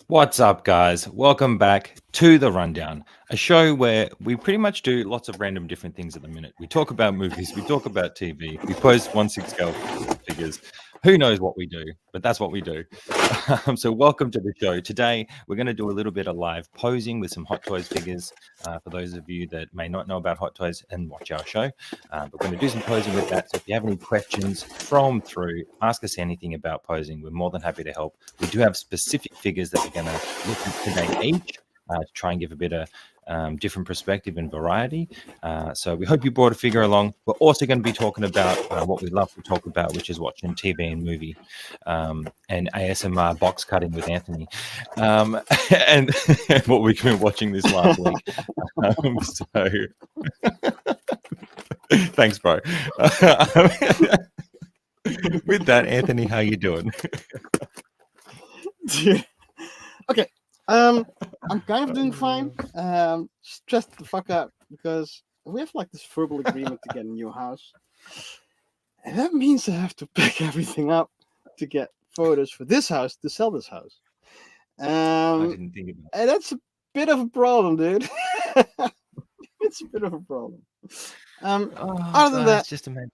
What's up, guys? Welcome back to The Rundown, a show where we pretty much do lots of random different things at the minute. We talk about movies, we talk about TV, we post 1/6 scale figures. Who knows what we do, but that's what we do. So, welcome to the show. Today, we're going to do a little bit of live posing with some Hot Toys figures. For those of you that may not know about Hot Toys and watch our show, we're going to do some posing with that. So, if you have any questions from through, ask us anything about posing. We're more than happy to help. We do have specific figures that we're going to look at today each to try and give a bit of different perspective and variety. So we hope you brought a figure along. We're also going to be talking about what we love to talk about, which is watching TV and movie and ASMR box cutting with Anthony. And what we've been watching this last week. So thanks, bro. With that, Anthony, how you doing? Dude. Okay. I'm kind of doing fine. Stressed the fuck out because we have like this verbal agreement to get a new house. And that means I have to pack everything up to get photos for this house to sell this house. I didn't think about And that's a bit of a problem, dude. It's a bit of a problem. Other than that, just imagine.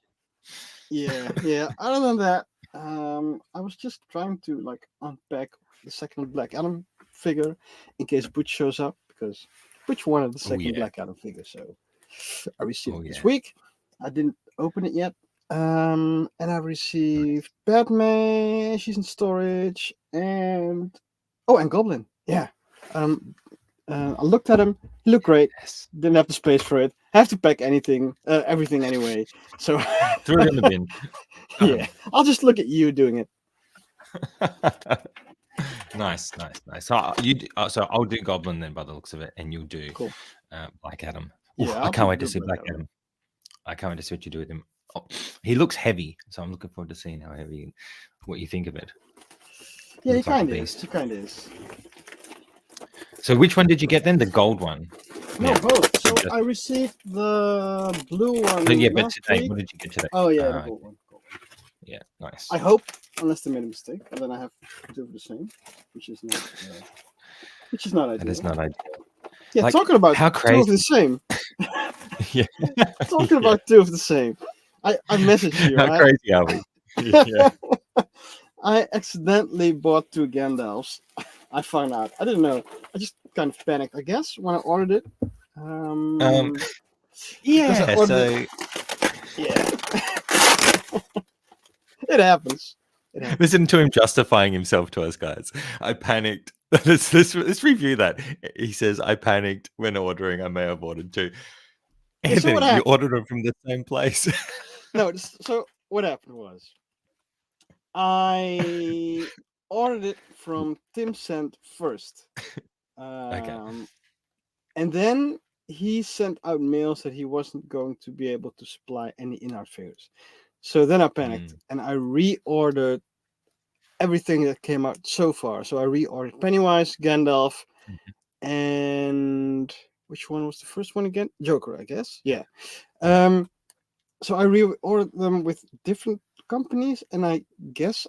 yeah. Other than that, I was just trying to like unpack the second Black Adam figure in case Butch shows up because Butch wanted the second yeah. Black Adam figure, so I received it yeah. this week. I didn't open it yet. And I received Batman. She's in storage, and Goblin. Yeah. I looked at him. He looked great. Yes. Didn't have the space for it. Have to pack everything anyway. So Threw it in the bin. yeah, I'll just look at you doing it. Nice. So so I'll do Goblin then, by the looks of it, and you'll do Cool. Black Adam. Yeah, I can't wait to see Black Adam. I can't wait to see what you do with him. Oh, he looks heavy, so I'm looking forward to seeing how heavy, what you think of it. Yeah, he Looks like a kind of is. beast. He kind of is. So which one did you get then? The gold one. No, Yeah. both. So Just- I received the blue one. But today, last week. what did you get today? Oh yeah, the gold one. Yeah, nice. I hope, unless they made a mistake, and then I have two of the same, which is not ideal. That is not ideal. Yeah, like, talking about how two of the same. Yeah. Talking about two of the same. I messaged you. How right? crazy are we? Yeah. I accidentally bought two Gandalfs. I found out. I didn't know. I just kind of panicked, I guess, when I ordered it. Yeah. ordered Yeah. It happens. Listen to him justifying himself to us, guys. I panicked. Let's review that. He says, I panicked when ordering. I may have ordered two. Yeah, so Anthony, what you happened? ordered them from the same place. No, so what happened was I ordered it from Tim Cent first. And then he sent out mails that he wasn't going to be able to supply any in-art figures. So then I panicked and I reordered everything that came out so far. So I reordered Pennywise, Gandalf, and which one was the first one again? Joker, I guess. Yeah. So I reordered them with different companies, and I guess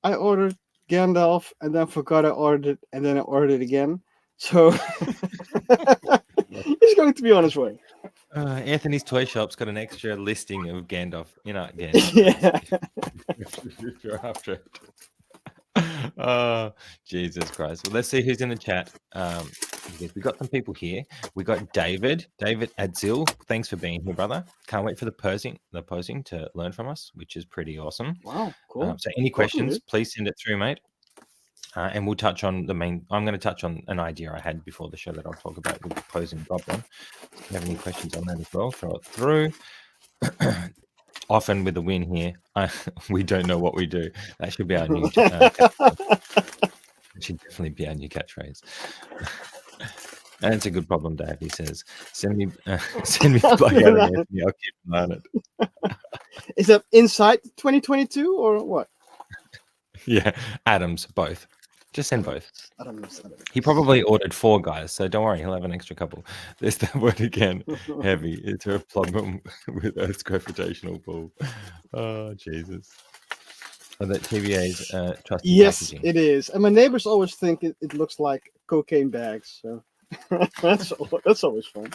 I ordered Gandalf and then forgot I ordered it, and then I ordered it again. So he's going to be on his way. Anthony's Toy Shop's got an extra listing of Gandalf. Gandalf. Yeah. If you're after it. Oh, Jesus Christ. Well, let's see who's in the chat. We got some people here. We got David Adzil. Thanks for being here, brother. Can't wait for the posing to learn from us, which is pretty awesome. Wow, cool. So any questions, please send it through, mate. And we'll touch on I'm going to touch on an idea I had before the show that I'll talk about with the posing Goblin. If you have any questions on that as well, throw it through. Often with the win here, we don't know what we do. That should be our new catchphrase. It should definitely be our new catchphrase. And it's a good problem to have, he says. Send me Black Adam, Anthony. I'll keep an eye on it. Is that inside 2022 or what? Yeah, Adams, both. Just send both. Adams. He probably ordered 4 guys, so don't worry, he'll have an extra couple. There's that word again, heavy. It's a problem with Earth's gravitational pull. Oh, Jesus. Or that TVA's trusty Yes, packaging. it is. And my neighbors always think it looks like cocaine bags. So that's always fun.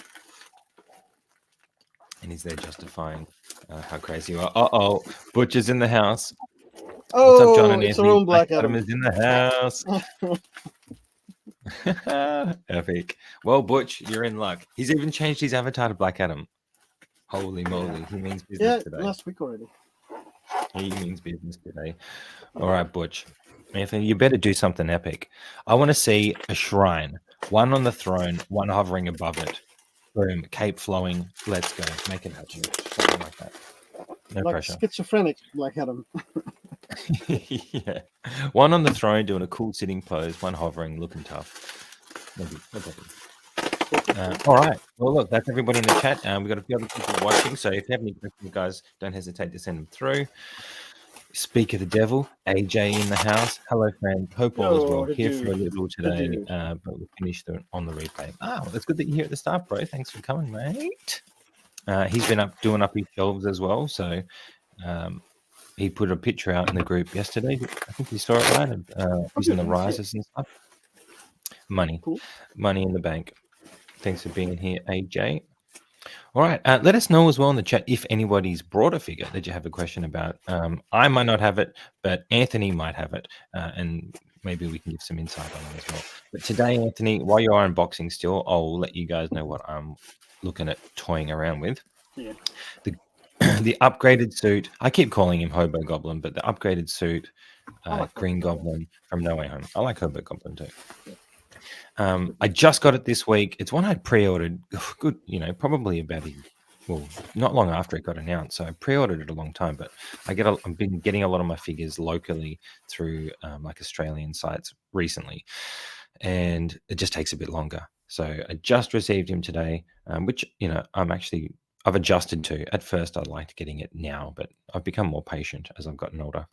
And he's there justifying how crazy you are. Uh-oh, Butcher's in the house. Oh, What's up, John and it's our Anthony? own Black Adam Adam. is in the house. Epic. Well, Butch, you're in luck. He's even changed his avatar to Black Adam. Holy moly, he means business today. Last week already. He means business today. All right, Butch. Anthony, you better do something epic. I want to see a shrine, one on the throne, one hovering above it. Boom, cape flowing. Let's go. Make it happen. Something like that. No like pressure. Schizophrenic Black Adam. Yeah. One on the throne doing a cool sitting pose, one hovering, looking tough. Maybe. No problem. All right. Well, look, that's everybody in the chat. We've got a few other people watching. So if you have any questions, guys, don't hesitate to send them through. Speak of the devil, AJ in the house. Hello, friend. Hope all is well. Here for a little today, but we'll finish on the replay. Oh, that's good that you're here at the start, bro. Thanks for coming, mate. He's been doing up his shelves as well. So he put a picture out in the group yesterday. I think you saw it, right? Using the risers and stuff. Money in the bank. Thanks for being here, AJ. All right. Let us know as well in the chat if anybody's brought a figure that you have a question about. I might not have it, but Anthony might have it. And maybe we can give some insight on it as well. But today, Anthony, while you are unboxing still, I'll let you guys know what I'm looking at toying around with. Yeah. The upgraded suit. I keep calling him Hobo Goblin, but the upgraded suit, Green Goblin from No Way Home. I like Hobo Goblin too. I just got it this week. It's one I pre-ordered. Good, probably about not long after it got announced. So I pre-ordered it a long time, but I've been getting a lot of my figures locally through like Australian sites recently, and it just takes a bit longer. So I just received him today, which I've adjusted to. At first, I liked getting it now, but I've become more patient as I've gotten older.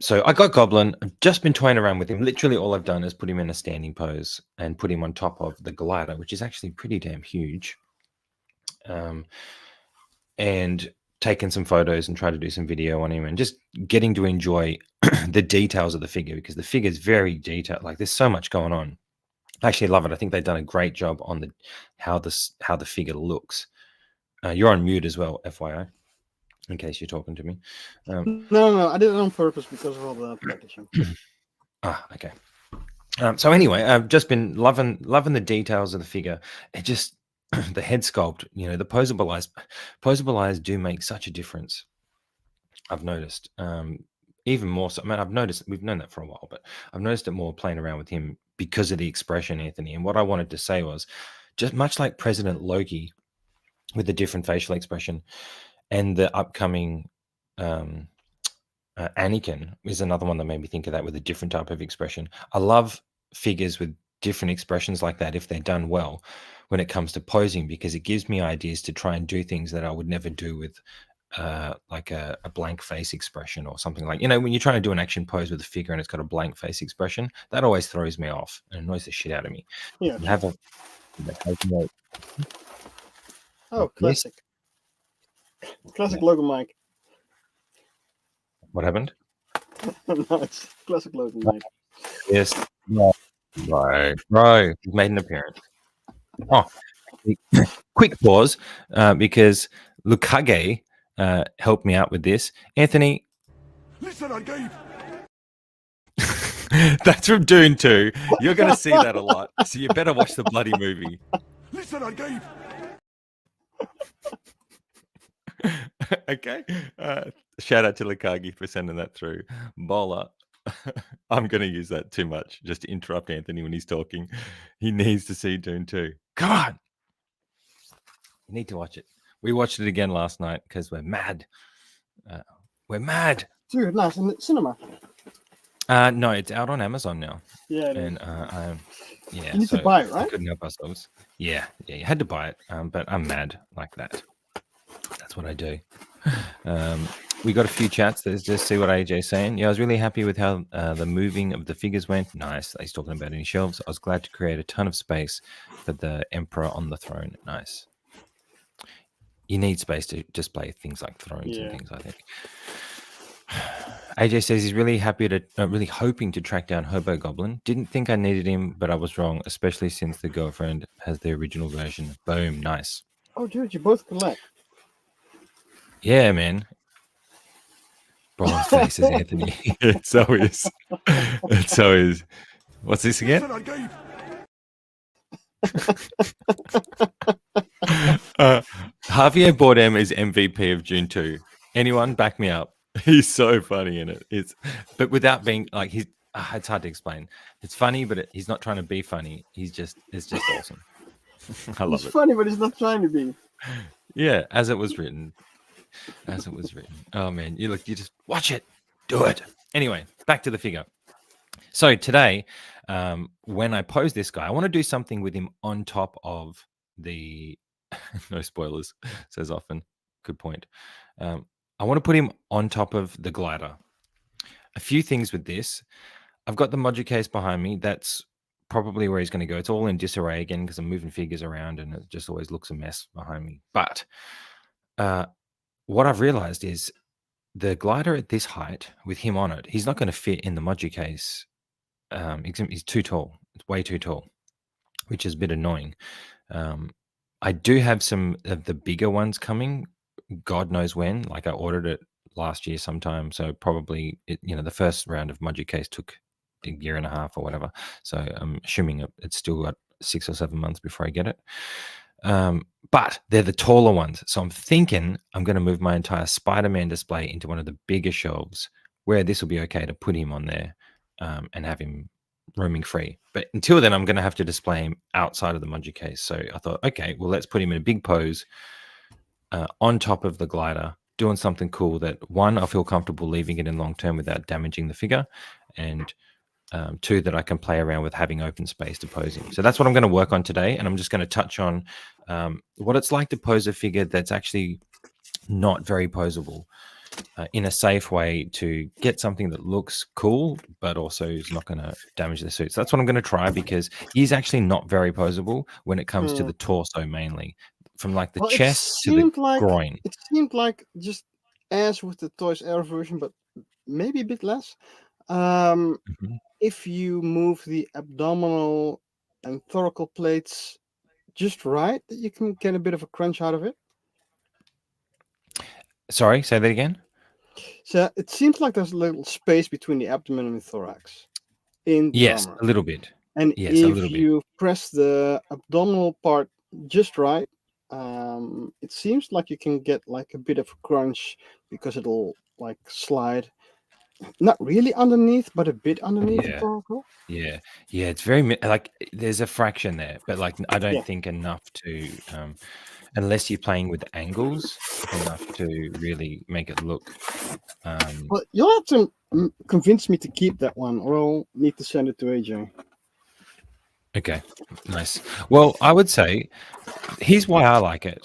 So I got Goblin. I've just been toying around with him. Literally all I've done is put him in a standing pose and put him on top of the glider, which is actually pretty damn huge. And taken some photos and tried to do some video on him and just getting to enjoy the details of the figure, because the figure is very detailed. Like there's so much going on. I actually love it. I think they've done a great job on how the figure looks. You're on mute as well, FYI. In case you're talking to me. No, I did it on purpose because of all the packaging. Okay. So anyway, I've just been loving the details of the figure. It just the head sculpt, the posable eyes do make such a difference. I've noticed, even more so. I mean, I've noticed, we've known that for a while, but I've noticed it more playing around with him because of the expression, Anthony. And what I wanted to say was, just much like President Loki with the different facial expression, and the upcoming Anakin is another one that made me think of that, with a different type of expression. I love figures with different expressions like that if they're done well when it comes to posing, because it gives me ideas to try and do things that I would never do with like a blank face expression or something. Like, when you're trying to do an action pose with a figure and it's got a blank face expression, that always throws me off and annoys the shit out of me. Yeah. Classic. Classic Logan Mike. What happened? Nice. Classic Logan Mike. Yes. Right. He's made an appearance. Oh, quick pause because Lukage helped me out with this. Anthony. Listen, I gave. That's from Dune 2. You're going to see that a lot. So you better watch the bloody movie. Listen, I gave. Okay. Shout out to Lukage for sending that through. Bola. I'm going to use that too much just to interrupt Anthony when he's talking. He needs to see Dune 2. Come on. You need to watch it. We watched it again last night because we're mad. We're mad. Dude, nice. In the cinema. No, it's out on Amazon now. Yeah, and you need to buy it, right? We couldn't help ourselves. Yeah, you had to buy it. But I'm mad like that. That's what I do. We got a few chats. Let's just see what AJ's saying. Yeah, I was really happy with how the moving of the figures went. Nice. He's talking about any shelves. I was glad to create a ton of space for the Emperor on the throne. Nice. You need space to display things like thrones and things, I think. AJ says he's really really hoping to track down Hobo Goblin. Didn't think I needed him, but I was wrong, especially since the girlfriend has the original version. Boom, nice. Oh, dude, you both collect. Yeah, man. Bronze faces, Anthony. It so is. It so is. What's this again? Listen and Gabe. Javier Bardem is MVP of June 2. Anyone back me up? He's so funny in it. But without being like it's hard to explain. It's funny, but he's not trying to be funny. It's just awesome. I love He's it. funny, but he's not trying to be. Yeah, as it was written. Oh man, you just watch it, do it. Anyway, back to the figure. So today, when I pose this guy, I want to do something with him on top of the. No spoilers, says often. Good point. I want to put him on top of the glider. A few things with this. I've got the module case behind me. That's probably where he's going to go. It's all in disarray again because I'm moving figures around and it just always looks a mess behind me. But what I've realized is the glider at this height with him on it, he's not going to fit in the module case. He's too tall. It's way too tall, which is a bit annoying. I do have some of the bigger ones coming. God knows when. Like I ordered it last year sometime, so probably the first round of module case took a year and a half or whatever. So I'm assuming it's still got 6 or 7 months before I get it. But they're the taller ones. So I'm thinking I'm going to move my entire Spider-Man display into one of the bigger shelves where this will be okay to put him on there and have him roaming free. But until then, I'm going to have to display him outside of the module case. So I thought, okay, well, let's put him in a big pose on top of the glider, doing something cool that, one, I feel comfortable leaving it in long term without damaging the figure, and two, that I can play around with having open space to pose him. So that's what I'm going to work on today. And I'm just going to touch on what it's like to pose a figure that's actually not very posable in a safe way to get something that looks cool, but also is not going to damage the suit. So that's what I'm going to try, because he's actually not very posable when it comes to the torso mainly, from like the chest to the groin. It seemed like just as with the Toys R version, but maybe a bit less. If you move the abdominal and thoracic plates just right, that you can get a bit of a crunch out of it. Sorry, say that again. So it seems like there's a little space between the abdomen and the thorax. Yes, armor. a little bit. And yes, if you press the abdominal part just right, it seems like you can get like a bit of a crunch, because it'll like slide. Not really underneath, but a bit underneath the thoracle. Yeah, it's very like there's a fraction there, but like I don't think enough to, unless you're playing with angles, enough to really make it look. Well, you'll have to convince me to keep that one, or I'll need to send it to AJ. Okay, nice. Well, I would say here's why I like it.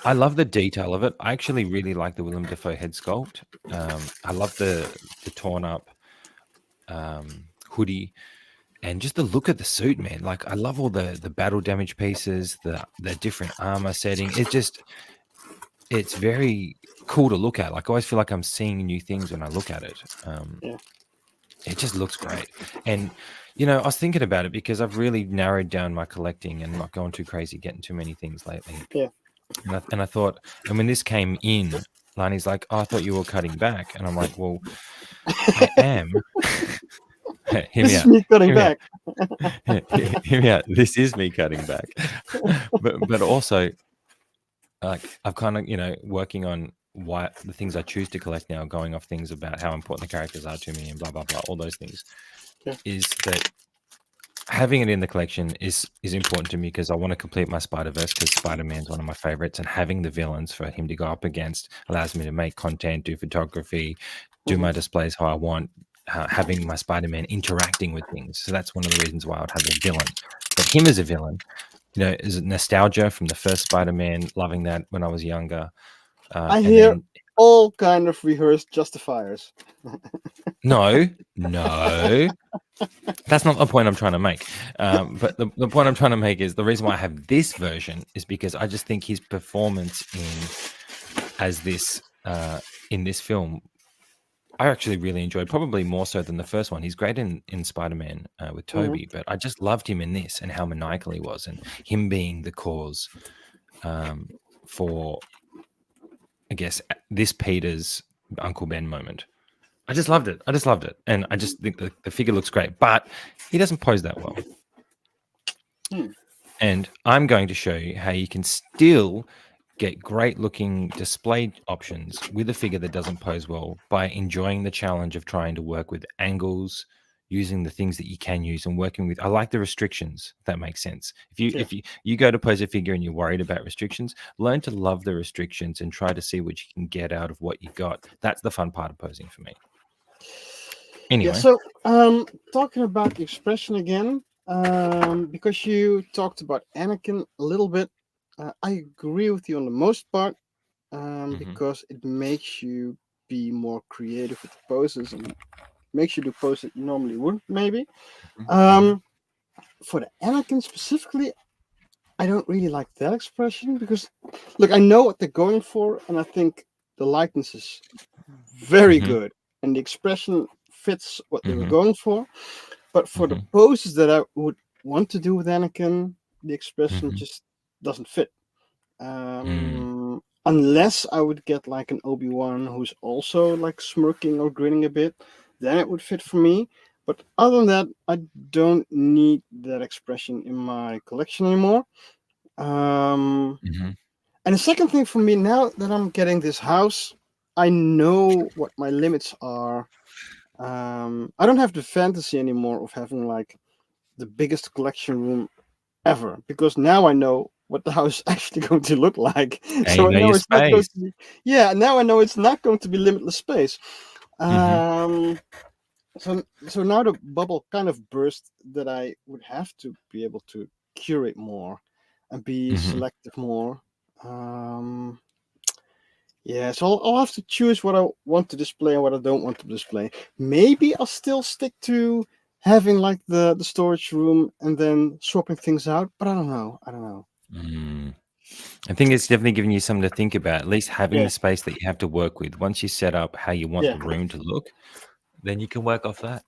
I love the detail of it. I actually really like the Willem Dafoe head sculpt. I love the torn up hoodie, and just the look of the suit, man. Like I love all the battle damage pieces, the different armor setting. It's very cool to look at. Like I always feel like I'm seeing new things when I look at it. It just looks great. And I was thinking about it because I've really narrowed down my collecting and not going too crazy, getting too many things lately. Yeah. And I thought, and when this came in, Lani's like, "Oh, I thought you were cutting back," and I'm like, "Well, I am." This is me cutting back. Hear me out. This is me cutting back, but also, like I've kind of working on why the things I choose to collect now, going off things about how important the characters are to me and blah blah blah, all those things. Is that having it in the collection is important to me, because I want to complete my Spider-Verse, because Spider-Man's one of my favorites, and having the villains for him to go up against allows me to make content, do photography, do my displays how I want, having my Spider-Man interacting with things. So that's one of the reasons why I would have a villain. But him as a villain, is nostalgia from the first Spider-Man, loving that when I was younger. I hear all kind of rehearsed justifiers. No. That's not the point I'm trying to make. But the point I'm trying to make is the reason why I have this version is because I just think his performance in this film I actually really enjoyed, probably more so than the first one. He's great in Spider-Man with Toby, but I just loved him in this and how maniacal he was, and him being the cause for, I guess, this Peter's Uncle Ben moment. I just loved it. And I just think the figure looks great, but he doesn't pose that well. And I'm going to show you how you can still get great looking display options with a figure that doesn't pose well by enjoying the challenge of trying to work with angles, using the things that you can use and working with. I like the restrictions, if that makes sense. If you go to pose a figure and you're worried about restrictions, learn to love the restrictions and try to see what you can get out of what you got. That's the fun part of posing for me. Anyway. Yeah, so talking about the expression again, because you talked about Anakin a little bit, I agree with you on the most part, because it makes you be more creative with the poses and makes you do poses that you normally wouldn't, maybe. For the Anakin specifically, I don't really like that expression because, look, I know what they're going for, and I think the likeness is very good, and the expression fits what they were going for. But for the poses that I would want to do with Anakin, the expression just doesn't fit. Unless I would get like an Obi-Wan who's also like smirking or grinning a bit, then it would fit for me. But other than that, I don't need that expression in my collection anymore. And the second thing for me, now that I'm getting this house, I know what my limits are. I don't have the fantasy anymore of having like the biggest collection room ever, because now I know what the house is actually going to look like. So I know it's not going to be, now I know it's not going to be limitless space. So now the bubble kind of burst that I would have to be able to curate more and be selective more. So I'll have to choose what I want to display and what I don't want to display. Maybe I'll still stick to having like the storage room and then swapping things out, but I don't know. I think it's definitely giving you something to think about, at least having the space that you have to work with. Once you set up how you want the room to look, then you can work off that.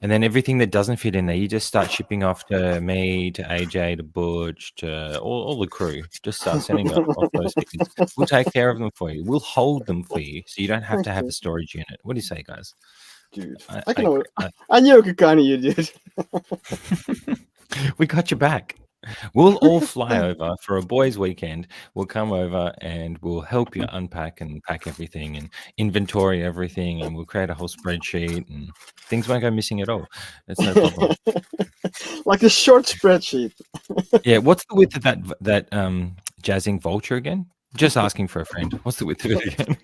And then everything that doesn't fit in there, you just start shipping off to me, to AJ, to Butch, to all the crew. Just start sending off those figures. We'll take care of them for you. We'll hold them for you, so you don't have to have a storage unit. What do you say, guys? Dude, I knew I could kind of you, dude. We got your back. We'll all fly over for a boys' weekend. We'll come over and we'll help you unpack and pack everything and inventory everything, and we'll create a whole spreadsheet, and things won't go missing at all. That's no problem. Like a short spreadsheet. Yeah, what's the width of that jazzing vulture again? Just asking for a friend. What's the width of it again?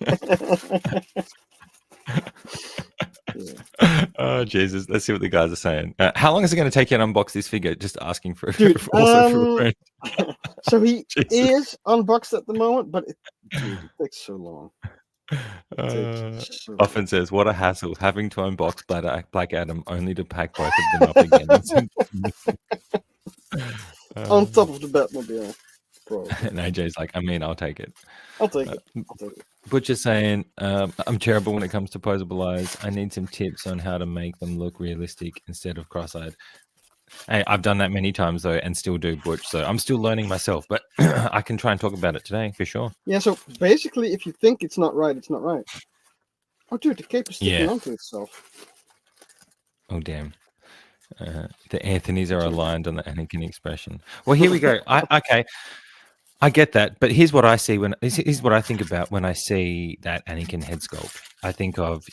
Oh Jesus! Let's see what the guys are saying. How long is it going to take you to unbox this figure? Just asking for dude, for a friend. So he is unboxed at the moment, but it takes so long. Often says, "What a hassle having to unbox Black Adam only to pack both of them up again." On top of the Batmobile. And AJ's like, I'll take it. I'll take it. Butcher's saying, I'm terrible when it comes to posable eyes. I need some tips on how to make them look realistic instead of cross-eyed. Hey, I've done that many times though, and still do, Butch. So I'm still learning myself, but I can try and talk about it today for sure. Yeah. So basically, if you think it's not right, it's not right. Oh, dude, the cape is sticking onto itself. Oh, damn. The Anthonys are aligned on the Anakin expression. Well, here we go. I get that, but here's what I see here's what I think about when I see that Anakin head sculpt. I think of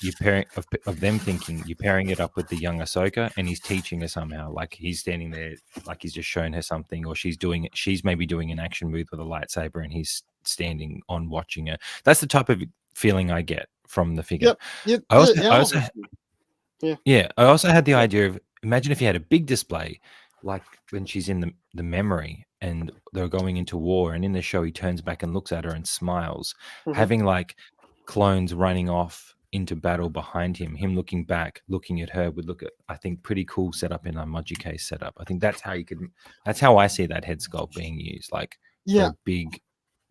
them thinking you're pairing it up with the young Ahsoka, and he's teaching her somehow. Like he's standing there, like he's just shown her something, or she's maybe doing an action move with a lightsaber, and he's standing on watching her. That's the type of feeling I get from the figure. Yep. I also had the idea of, imagine if you had a big display, like when she's in the memory and they're going into war, and in the show he turns back and looks at her and smiles, having like clones running off into battle behind him looking back, looking at her would look at, I think, pretty cool setup in a Moji case setup. I think that's how I see that head sculpt being used, like a big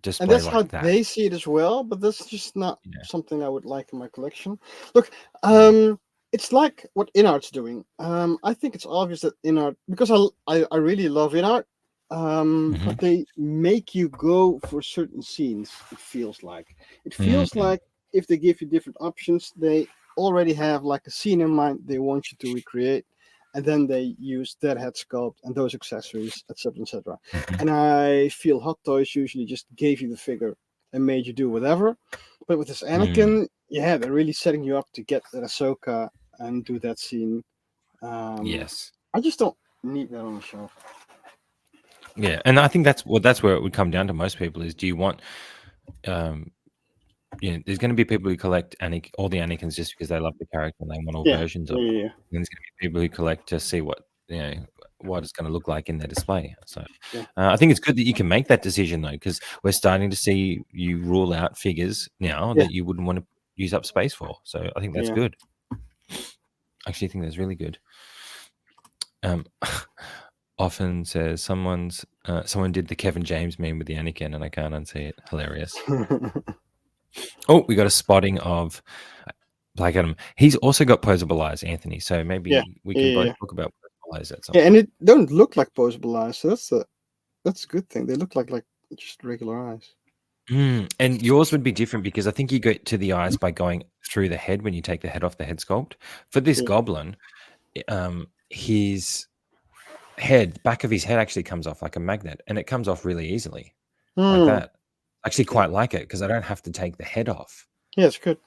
display and that's like how that. they see it as well. But that's just not Yeah. something I would like in my collection. Look, it's like what InArt's doing. I think it's obvious that InArt, because I really love InArt, Mhm. but they make you go for certain scenes. It feels like if they give you different options, they already have like a scene in mind they want you to recreate, and then they use that head sculpt and those accessories, etc., etc. Mhm. And I feel Hot Toys usually just gave you the figure and made you do whatever. But with this Anakin, yeah, they're really setting you up to get that Ahsoka and do that scene. Yes. I just don't need that on the shelf. Yeah, and I think that's where it would come down to most people is, do you want there's going to be people who collect all the Anakins just because they love the character and they want all versions of it. Yeah. And there's going to be people who collect to see what it's going to look like in their display. So Yeah. I think it's good that you can make that decision though, because we're starting to see you rule out figures now that you wouldn't want to use up space for. So I think that's good. I actually think that's really good. Often says someone did the Kevin James meme with the Anakin and I can't unsee it. Hilarious. Oh, we got a spotting of Black Adam. He's also got posable eyes, Anthony. So maybe we can both talk about posable eyes at some point. And it don't look like posable eyes. So that's a good thing. They look like just regular eyes. And yours would be different because I think you get to the eyes by going through the head when you take the head off the head sculpt. For this goblin, his back of his head actually comes off like a magnet, and it comes off really easily like that. I actually quite like it because I don't have to take the head off. Yeah, it's good.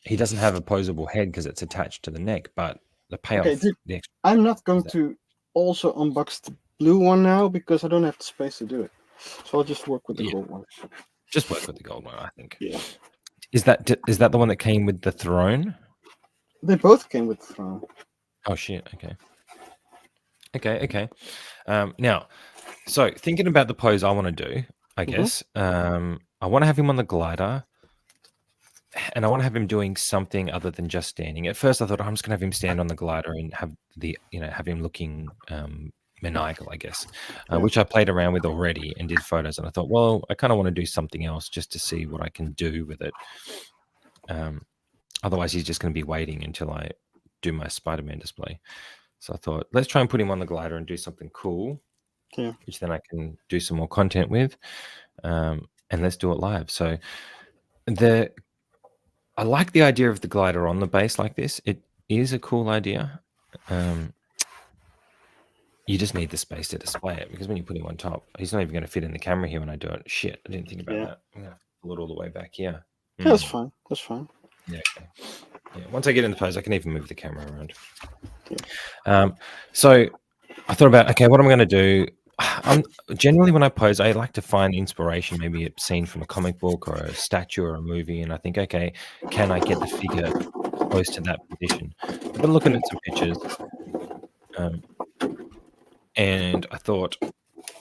He doesn't have a posable head because it's attached to the neck, but the payoff. Okay, I'm not going to also unbox the blue one now because I don't have the space to do it. So I'll just work with the gold one. Just work with the gold one, I think. Yeah. Is that the one that came with the throne? They both came with the throne. Oh shit! Okay. Now, so thinking about the pose I want to do, I guess I want to have him on the glider, and I want to have him doing something other than just standing. At first, I thought I'm just gonna have him stand on the glider and have have him looking maniacal, I guess, which I played around with already and did photos. And I thought, well, I kind of want to do something else just to see what I can do with it. Otherwise, he's just going to be waiting until I do my Spider-Man display. So I thought, let's try and put him on the glider and do something cool, which then I can do some more content with, and let's do it live. So I like the idea of the glider on the base like this. It is a cool idea. You just need the space to display it because when you put him on top, he's not even going to fit in the camera here when I do it. Shit, I didn't think about that. I'm going to pull it all the way back here. Yeah, that's fine. That's fine. Yeah, okay. Yeah, once I get in the pose, I can even move the camera around. So I thought about, okay, what am I going to do? Generally, when I pose, I like to find inspiration, maybe a scene from a comic book or a statue or a movie, and I think, okay, can I get the figure close to that position? I've been looking at some pictures, and I thought,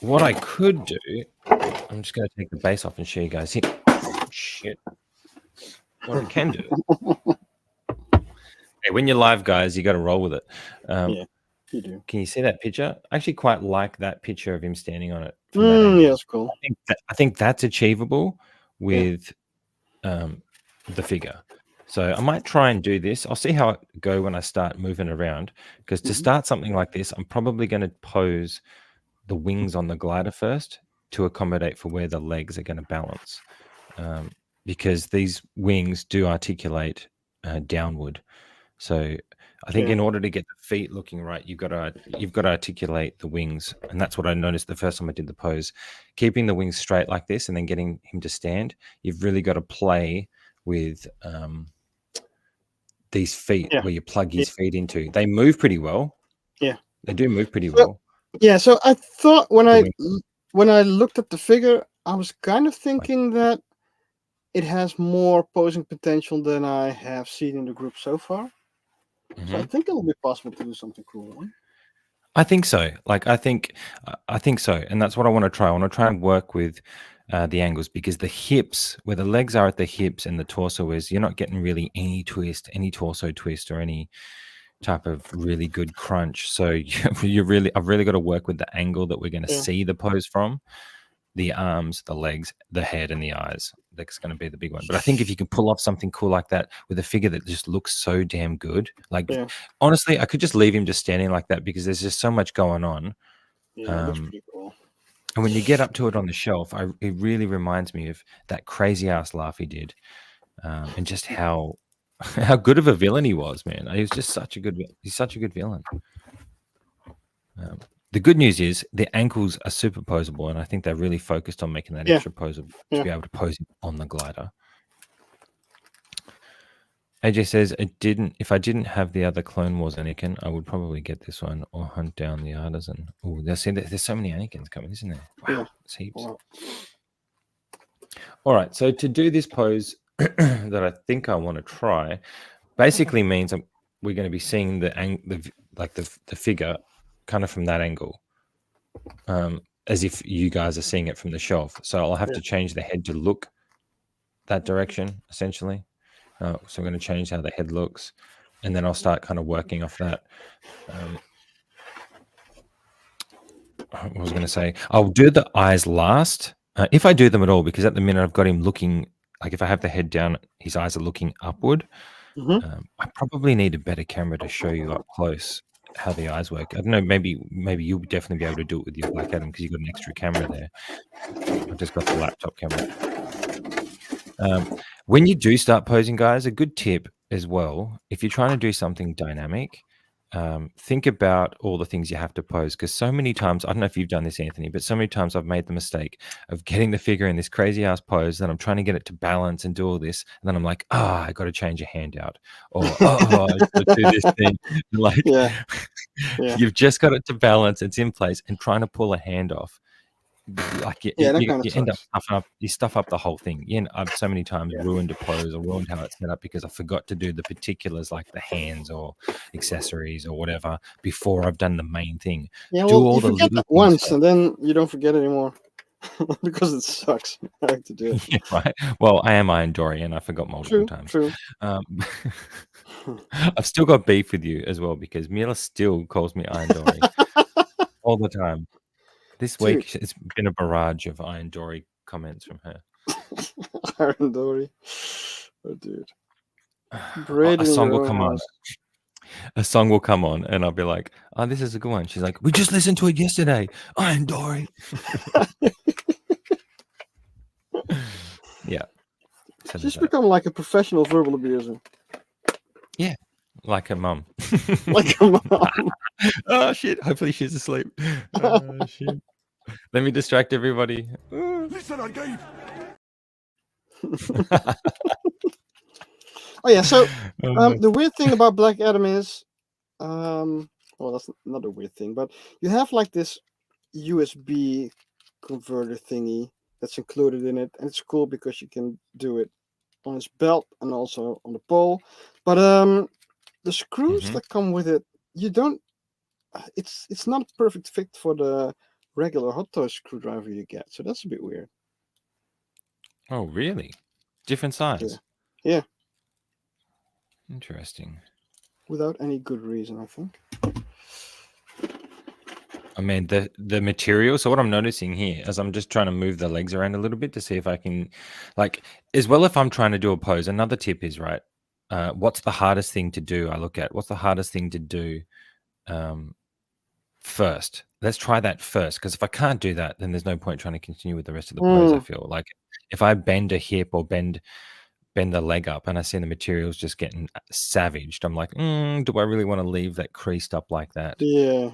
what I could do, I'm just going to take the base off and show you guys here. Shit. What I can do. Hey, when you're live, guys, you got to roll with it. Yeah, you do. Can you see that picture? I actually quite like that picture of him standing on it. Yeah, that's cool. I think that's achievable with the figure. So I might try and do this. I'll see how it go when I start moving around. Because to start something like this, I'm probably going to pose the wings on the glider first to accommodate for where the legs are going to balance. Because these wings do articulate downward. So I think in order to get the feet looking right, you've got to articulate the wings, and that's what I noticed the first time I did the pose. Keeping the wings straight like this, and then getting him to stand. You've really got to play with these feet where you plug his feet into. They move pretty well. Yeah, they do move pretty well. Yeah, so I thought when I looked at the figure, I was kind of thinking that it has more posing potential than I have seen in the group so far. So I think it'll be possible to do something cool. Right? I think so. I think so, and that's what I want to try. I want to try and work with the angles because the hips, where the legs are at the hips and the torso is, you're not getting really any twist, any torso twist, or any type of really good crunch. So I've really got to work with the angle that we're going to see the pose from. the arms, the legs, the head, and the eyes. That's going to be the big one. But I think if you can pull off something cool like that with a figure that just looks so damn good, like honestly, I could just leave him just standing like that because there's just so much going on. Yeah, that's pretty cool. And when you get up to it on the shelf, it really reminds me of that crazy ass laugh he did, and just how good of a villain he was, man. He was just he's such a good villain. The good news is the ankles are superposable, and I think they're really focused on making that extra posable to be able to pose him on the glider. AJ says, if I didn't have the other Clone Wars Anakin, I would probably get this one or hunt down the Artisan. Oh, there's so many Anakins coming, isn't there? Wow, it's heaps. Wow. All right, so to do this pose that I think I want to try, basically means we're going to be seeing the figure kind of from that angle, as if you guys are seeing it from the shelf. So I'll have to change the head to look that direction, essentially. So I'm going to change how the head looks, and then I'll start kind of working off that. What was I going to say? I'll do the eyes last, if I do them at all, because at the minute I've got him looking, like if I have the head down, his eyes are looking upward. I probably need a better camera to show you up close how the eyes work. I don't know, maybe you'll definitely be able to do it with your Black Adam because you've got an extra camera there. I've just got the laptop camera. When you do start posing, guys, a good tip as well, if you're trying to do something dynamic, think about all the things you have to pose, because so many times, I don't know if you've done this, Anthony, but so many times I've made the mistake of getting the figure in this crazy ass pose, then I'm trying to get it to balance and do all this, and then I'm like, I got to change a hand out, or I got to do this thing. Like, you've just got it to balance, it's in place, and trying to pull a hand off, like you end up stuff up the whole thing. I've so many times ruined a pose or ruined how it's set up because I forgot to do the particulars, like the hands or accessories or whatever, before I've done the main thing. Yeah, well, you forget that once, and then you don't forget anymore because it sucks. I like to do it. Yeah, right. Well, I am Iron Dorian. I forgot multiple times. True. I've still got beef with you as well because Mila still calls me Iron Dory all the time. This week, it's been a barrage of Iron Dory comments from her. Iron Dory. Oh, dude. A song will come on. A song will come on, and I'll be like, oh, this is a good one. She's like, we just listened to it yesterday. Iron Dory. Yeah. So just become like a professional verbal abuser. Yeah. Like her mum. Like her mum. Oh, shit. Hopefully she's asleep. Oh, shit. Let me distract everybody. Listen, I gave. Oh, yeah. So the weird thing about Black Adam is, well, that's not a weird thing, but you have like this USB converter thingy that's included in it. And it's cool because you can do it on his belt and also on the pole. But the screws that come with it, you don't, it's not a perfect fit for the regular Hot Toys screwdriver you get. So that's a bit weird. Oh, really? Different size? Yeah. Interesting. Without any good reason, I think. I mean, the material. So what I'm noticing here is I'm just trying to move the legs around a little bit to see if I can, like, as well, if I'm trying to do a pose, another tip is, right, what's the hardest thing to do? I look at what's the hardest thing to do first. Let's try that first, because if I can't do that, then there's no point trying to continue with the rest of the pose. I feel like if I bend a hip or bend the leg up and I see the materials just getting savaged, I'm like, do I really want to leave that creased up like that? Yeah.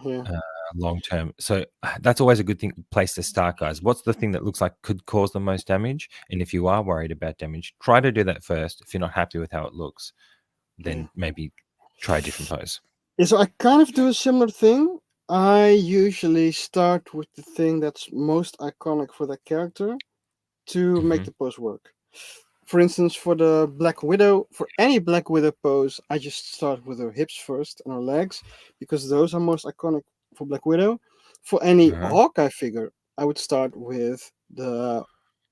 Long term. So that's always a good place to start, guys. What's the thing that looks like could cause the most damage? And if you are worried about damage, try to do that first. If you're not happy with how it looks, then maybe try a different pose. Yeah, so I kind of do a similar thing. I usually start with the thing that's most iconic for that character to make the pose work. For instance, for the Black Widow, for any Black Widow pose, I just start with her hips first and her legs, because those are most iconic for Black Widow. For any Hawkeye figure, I would start with the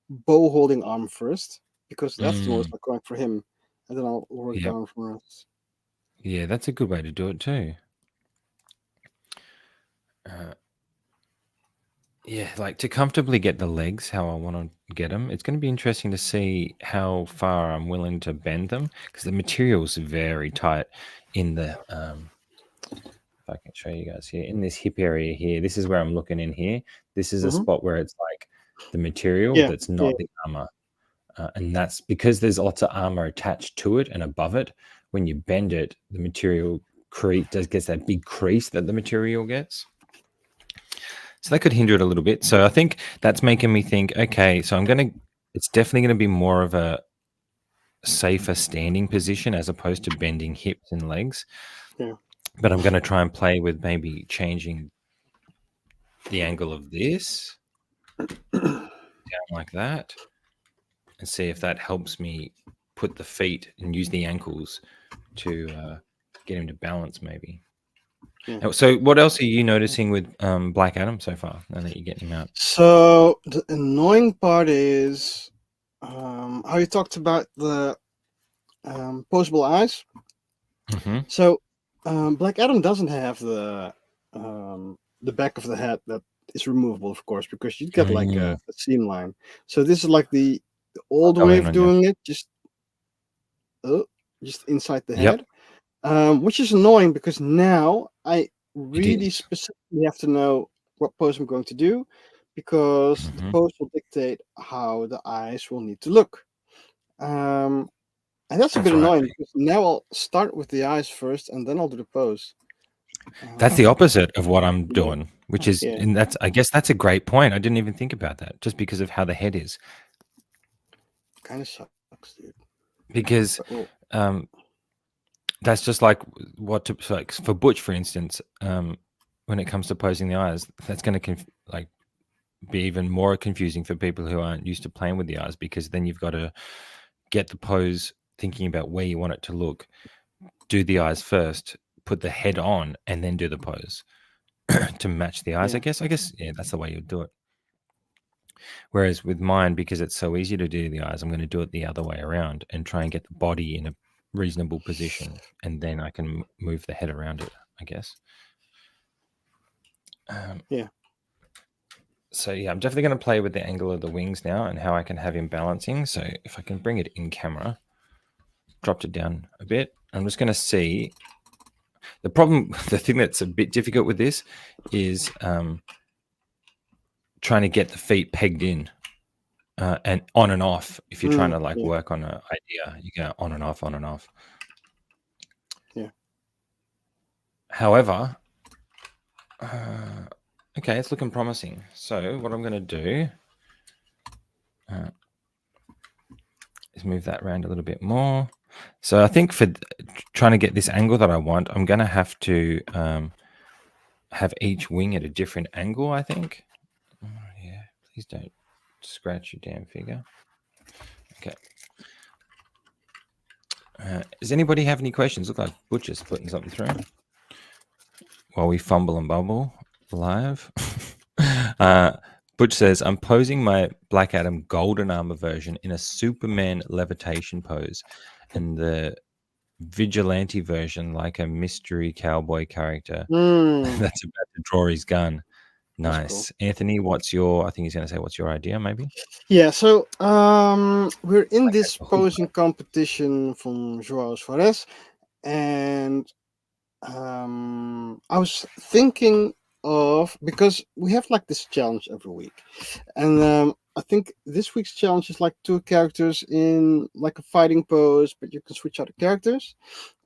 bow holding arm first, because that's the most iconic for him, and then I'll work down from us. Yeah, that's a good way to do it too. Yeah, like to comfortably get the legs how I want to get them, it's going to be interesting to see how far I'm willing to bend them because the material's very tight in the if I can show you guys here in this hip area here. This is where I'm looking in here. This is a Mhm. spot where it's like the material Yeah, that's yeah, not the armor. And that's because there's lots of armor attached to it and above it. When you bend it, the material gets that big crease that the material gets. So that could hinder it a little bit. So I think that's making me think, okay, so it's definitely going to be more of a safer standing position as opposed to bending hips and legs. yeah. But I'm going to try and play with maybe changing the angle of this down like that and see if that helps me put the feet and use the ankles to get him to balance maybe. Yeah. So what else are you noticing with Black Adam so far now that you're getting him out? So the annoying part is how you talked about the posable eyes. Mm-hmm. So Black Adam doesn't have the back of the head that is removable, of course, because you get like a seam line. So this is like the old go way in of on you. doing it, just inside the Yep. head, which is annoying because now I really is. specifically have to know what pose I'm going to do because the Mhm. pose will dictate how the eyes will need to look. And that's a That's bit right. annoying because now I'll start with the eyes first and then I'll do the pose. That's the Um, opposite of what I'm yeah, doing, which is, yeah, and I guess that's a great point. I didn't even think about that just because of how the head is. kind of sucks, dude. Because But, well, that's just like like for Butch, for instance, when it comes to posing the eyes, that's going to like be even more confusing for people who aren't used to playing with the eyes because then you've got to get the pose thinking about where you want it to look, do the eyes first, put the head on, and then do the pose to match the eyes. yeah, I guess, yeah, that's the way you'd do it. Whereas with mine, because it's so easy to do the eyes, I'm going to do it the other way around and try and get the body in a reasonable position, and then I can move the head around it, I guess. yeah. So yeah, I'm definitely going to play with the angle of the wings now and how I can have him balancing. So if I can bring it in camera, dropped it down a bit. I'm just going to see the problem. The thing that's a bit difficult with this is trying to get the feet pegged in and on and off. If you're trying to like Yeah, work on an idea, you go on and off, on and off. yeah. However, okay, it's looking promising. So what I'm going to do is move that around a little bit more. So I think for trying to get this angle that I want, I'm going to have to have each wing at a different angle, I think. Oh, yeah, please don't scratch your damn figure. Okay. Does anybody have any questions? Look like Butcher's putting something through while we fumble and bubble live. Butch says, I'm posing my Black Adam golden armor version in a Superman levitation pose and the vigilante version like a mystery cowboy character that's about to draw his gun. Nice. Cool. Anthony, I think he's going to say, what's your idea maybe? Yeah, so we're in this posing competition from Joao Suarez, and I was thinking of, because we have like this challenge every week, and I think this week's challenge is like 2 characters in like a fighting pose, but you can switch out the characters.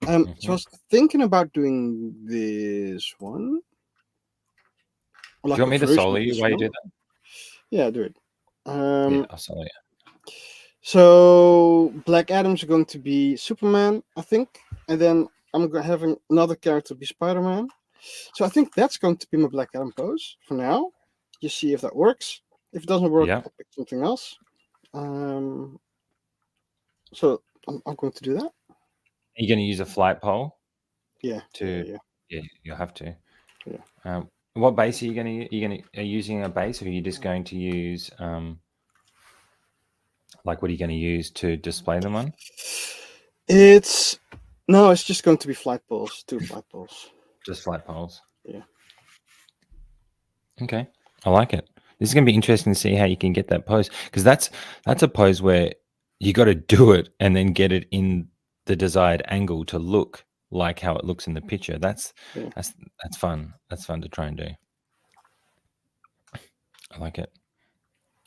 So I was thinking about doing this one. Do you want me to solo you while you do that? Yeah, do it. Yeah, I'll solo you. So Black Adam's going to be Superman, I think, and then I'm having another character be Spider-Man. So I think that's going to be my Black Adam pose for now. Just see if that works. If it doesn't work, Yeah. I'll pick something else. So I'm going to do that. Are you going to use a flight pole? Yeah. Yeah, you'll have to. Yeah. What base are you going to? Are you using a base, or are you just going to use like what are you going to use to display them on? It's just going to be flight poles, 2 flight poles. Just flight poles. Yeah. Okay, I like it. This is going to be interesting to see how you can get that pose, because that's a pose where you got to do it and then get it in the desired angle to look like how it looks in the picture. That's fun. That's fun to try and do. I like it.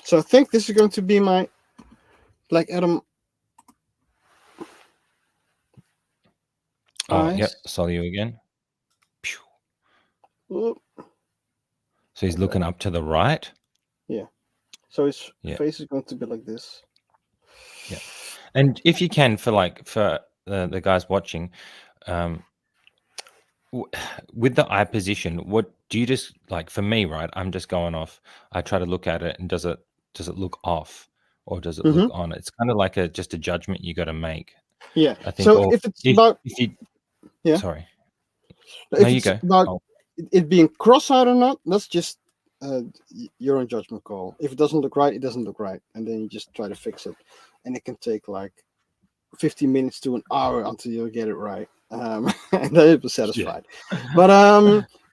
So I think this is going to be my Black Adam. Oh, eyes. yep. Saw you again. Pew. Oh, So he's looking up to the right. so his Yeah. face is going to be like this. Yeah. And if you can, for the guys watching, with the eye position, what do you just like? For me, right, I'm just going off. I try to look at it, and does it look off, or does it look on? It's kind of like just a judgment you got to make. Yeah. I think. So if it's about if you, Yeah. sorry, if no, you it's go. about Oh, it being cross-eyed or not, that's just your own judgment call. If it doesn't look right, it doesn't look right, and then you just try to fix it. And it can take like 15 minutes to an hour until you get it right, and then you'll be satisfied. But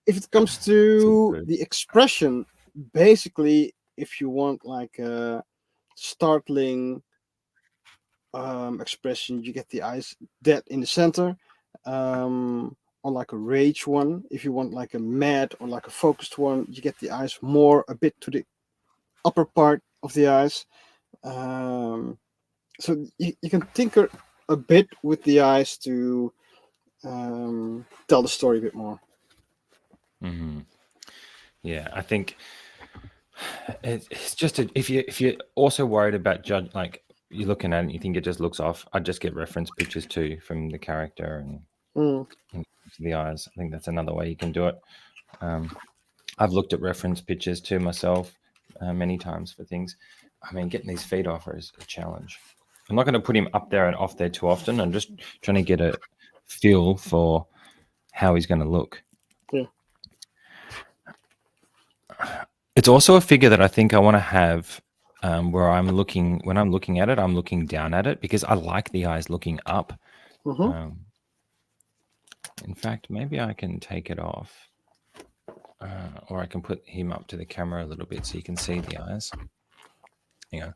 if it comes to good. the expression, basically, if you want like a startling expression, you get the eyes dead in the center. Or like a rage one. If you want like a mad or like a focused one, you get the eyes more a bit to the upper part of the eyes. So you can tinker a bit with the eyes to tell the story a bit more. Mm-hmm. Yeah, I think it's just if you're also worried about like you're looking at it and you think it just looks off, I'd just get reference pictures too from the character and the eyes. I think that's another way you can do it. I've looked at reference pictures too myself many times for things. I mean, getting these feet off is a challenge. I'm not going to put him up there and off there too often. I'm just trying to get a feel for how he's going to look. Yeah. It's also a figure that I think I want to have where when I'm looking at it, I'm looking down at it because I like the eyes looking up. In fact, maybe I can take it off or I can put him up to the camera a little bit so you can see the eyes. Hang on.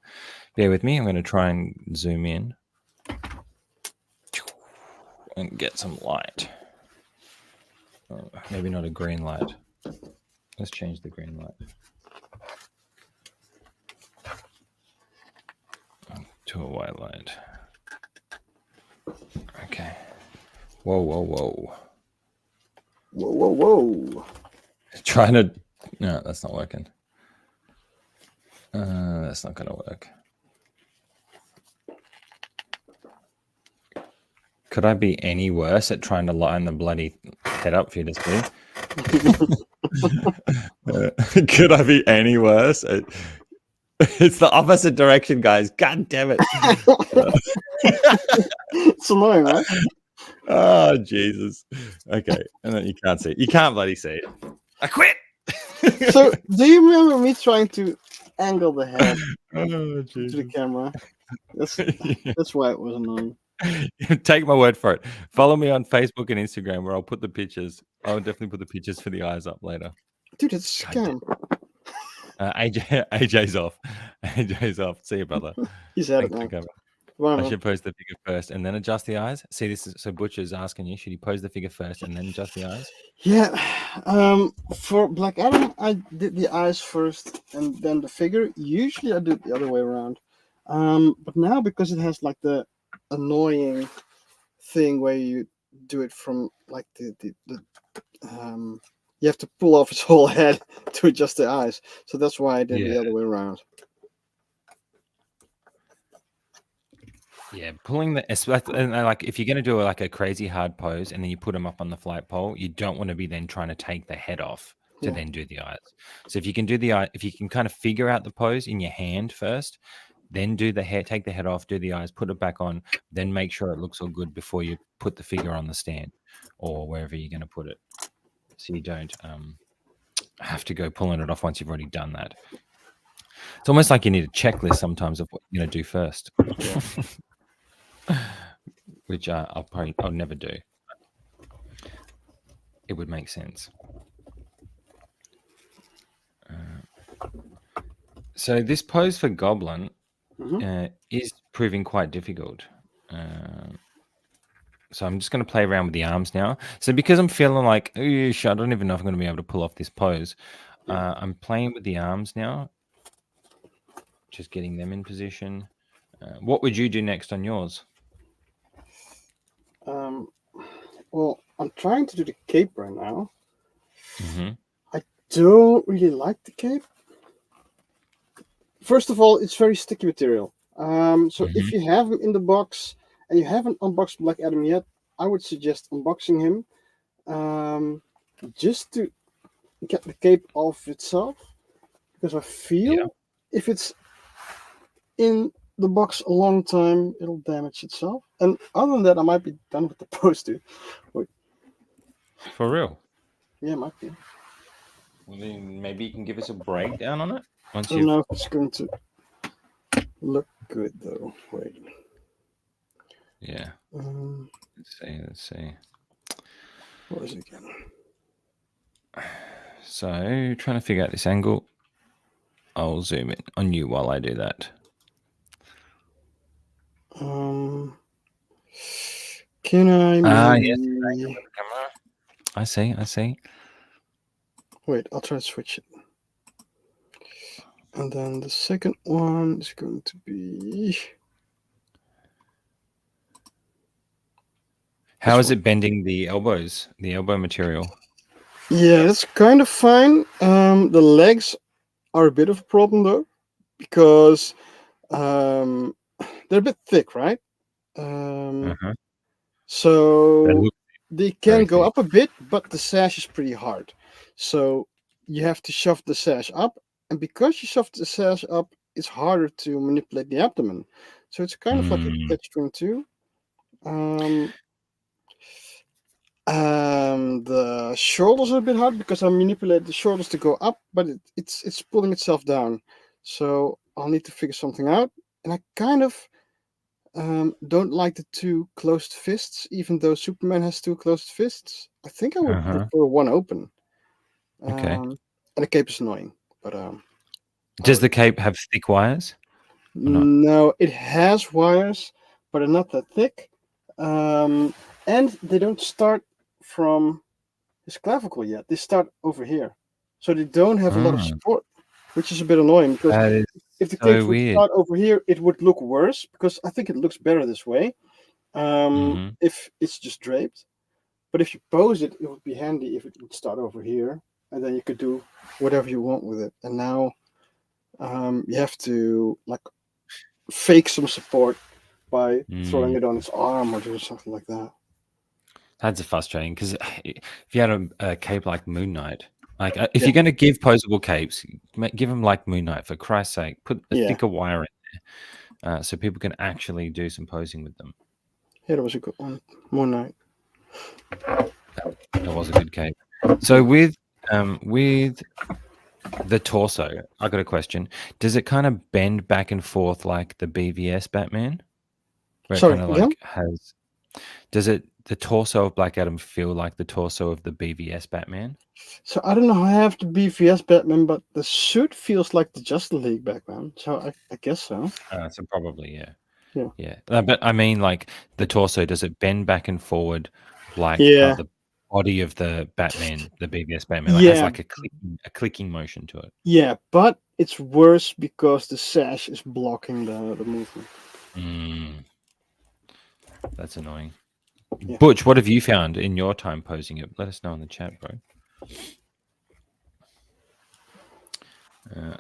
Bear with me. I'm going to try and zoom in and get some light. Maybe not a green light. Let's change the green light to a white light. Okay. Whoa, whoa, whoa. Whoa, whoa, whoa. Trying to... No, that's not working. That's not going to work. Could I be any worse at trying to line the bloody head up for you to see? Could I be any worse? It's the opposite direction, guys. God damn it. It's annoying, right? Oh, Jesus. Okay. And then you can't see it. You can't bloody see it. I quit. So, do you remember me trying to angle the head Oh, to the Jesus. camera? That's why it was annoying. Take my word for it. Follow me on Facebook and Instagram where I'll put the pictures. I'll definitely put the pictures for the eyes up later. Dude, it's a scam. AJ's off. AJ's off. See you, brother. He's had it Thanks for now. coming. Wow, I man. should pose the figure first and then adjust the eyes. See, this is so Butcher's asking you, should he pose the figure first and then adjust the eyes? Yeah. For Black Adam, I did the eyes first and then the figure. Usually I do it the other way around. But now because it has like the annoying thing where you do it from like the you have to pull off his whole head to adjust the eyes. So that's why I did the other way around. Yeah, pulling and like if you're going to do like a crazy hard pose and then you put them up on the flight pole, you don't want to be then trying to take the head off to then do the eyes. So if you can do the eye, if you can kind of figure out the pose in your hand first, then do the hair, take the head off, do the eyes, put it back on, then make sure it looks all good before you put the figure on the stand or wherever you're going to put it. So you don't have to go pulling it off once you've already done that. It's almost like you need a checklist sometimes of what you're going to do first. Which I'll never do. It would make sense. So this pose for Goblin Mhm. is proving quite difficult. So I'm just going to play around with the arms now. So because I'm feeling like, I don't even know if I'm going to be able to pull off this pose. Yeah. I'm playing with the arms now, just getting them in position. What would you do next on yours? Well, I'm trying to do the cape right now. Mm-hmm. I don't really like the cape. First of all, it's very sticky material. So Mm-hmm. if you have him in the box and you haven't unboxed Black Adam yet, I would suggest unboxing him, just to get the cape off itself. Because I Yeah. feel if it's in the box a long time, it'll damage itself. And other than that, I might be done with the poster. Wait, For real. yeah, might be. Well, then maybe you can give us a breakdown on it I once don't you've. know if it's going to look good though. Wait. Yeah. Um, Let's see. what is it again? So trying to figure out this angle. I'll zoom in on you while I do that. Can I Yes. maybe I see. wait? I'll try to switch it. And then the second one is going to be. How is it bending the elbows, the elbow material? Yeah, it's kind of fine. The legs are a bit of a problem though, because they're a bit thick, right? Uh-huh. So they can very go thick. up a bit, but the sash is pretty hard. So you have to shove the sash up, and because you shove the sash up, it's harder to manipulate the abdomen. So it's kind of like a catch-22. The shoulders are a bit hard because I manipulate the shoulders to go up, but it's pulling itself down. So I'll need to figure something out. And I kind of don't like the two closed fists, even though Superman has two closed fists. I think I would Uh-huh. prefer one open. Okay. And the cape is annoying, but Does the cape have thick wires? not? no, it has wires, but they're not that thick. And they don't start from his clavicle yet. They start over here, so they don't have a lot of support, which is a bit annoying because That is if the so cape would weird. start over here, it would look worse because I think it looks better this way. Mhm. If it's just draped, but if you pose it, it would be handy if it would start over here, and then you could do whatever you want with it. And now you have to like fake some support by throwing it on its arm or doing something like that. That's frustrating because if you had a cape like Moon Knight, like if you're going to give posable capes, give them like Moon Knight for Christ's sake. Put a thicker wire in there so people can actually do some posing with them. Yeah, that was a good one. Moon Knight. That was a good cape. So with the torso, I got a question. Does it kind of bend back and forth like the BVS Batman? Where Sorry, it kind of again? like has. Does the torso of Black Adam feel like the torso of the BVS Batman? So I don't know how I have the BVS Batman, but the suit feels like the Justice League Batman. So I guess so. So probably, yeah. Yeah. Yeah. But I mean, like the torso, does it bend back and forward like how Yeah. the body of the Batman, the BVS Batman, like, Yeah. has like a clicking motion to it? Yeah, but it's worse because the sash is blocking the movement. That's annoying. Yeah. Butch, what have you found in your time posing it? Let us know in the chat, bro.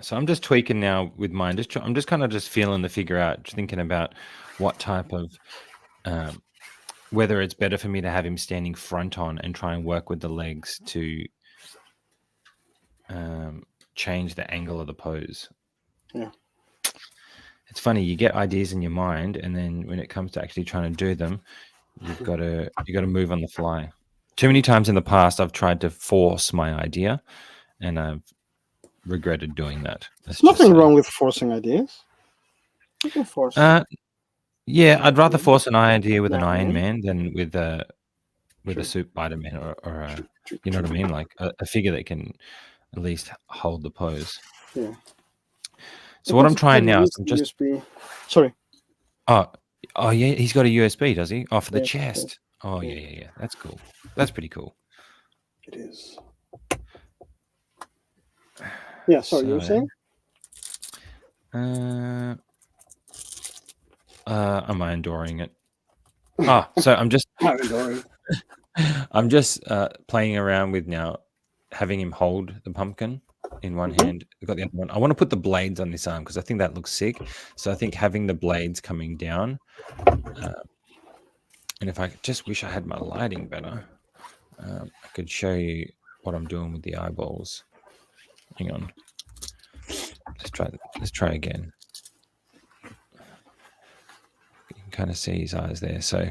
So I'm just tweaking now with mine. I'm just kind of just feeling to figure out, thinking about what type of, whether it's better for me to have him standing front on and try and work with the legs to change the angle of the pose. Yeah. It's funny, you get ideas in your mind, and then when it comes to actually trying to do them, you got to move on the fly. Too many times in the past, I've tried to force my idea, and I've regretted doing that. There's nothing wrong with forcing ideas. You can force. Yeah, I'd rather force an idea with an Iron Man than with a Spider-Man or a, you know what I mean, like a figure that can at least hold the pose. Yeah. So what I'm trying now is I'm Use just USB. Sorry. oh yeah, he's got a USB, does he? Oh, for the Yes, chest. Oh yeah. yeah. That's cool. That's pretty cool. It is. Yeah, sorry, you were saying? Am I enduring it? So I'm just I'm just playing around with now having him hold the pumpkin in one hand. I've got the other one. I want to put the blades on this arm because I think that looks sick. So I think having the blades coming down, and if I just wish I had my lighting better, I could show you what I'm doing with the eyeballs. Hang on. Let's try again. You can kind of see his eyes there. So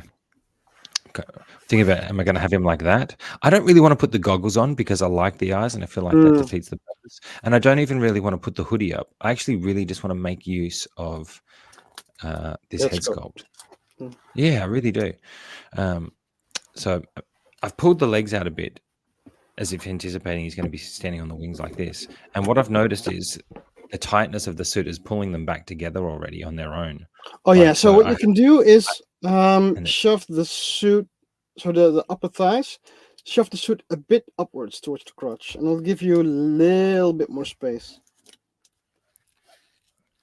think about, am I going to have him like that? I don't really want to put the goggles on because I like the eyes and I feel like that defeats the purpose. And I don't even really want to put the hoodie up. I actually really just want to make use of this head sculpt. Yeah, I really do. So I've pulled the legs out a bit as if anticipating he's going to be standing on the wings like this. And what I've noticed is the tightness of the suit is pulling them back together already on their own. Oh, yeah. So what you can do is shove the suit, so the upper thighs, shove the suit a bit upwards towards the crotch, and it'll give you a little bit more space.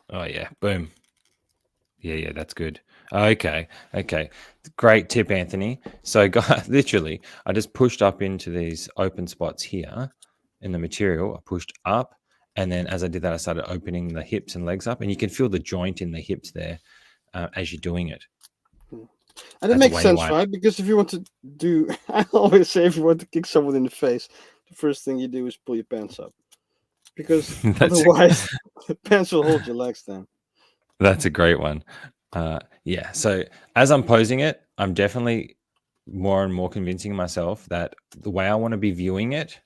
Oh, yeah. Boom. Yeah, that's good. Okay. Great tip, Anthony. So, guys, literally, I just pushed up into these open spots here in the material. I pushed up, and then as I did that, I started opening the hips and legs up, and you can feel the joint in the hips there as you're doing it. And it makes sense, right? Because if you want to do, I always say, if you want to kick someone in the face, the first thing you do is pull your pants up, because otherwise the pants will hold your legs down. That's a great one. Yeah. So as I'm posing it, I'm definitely more and more convincing myself that the way I want to be viewing it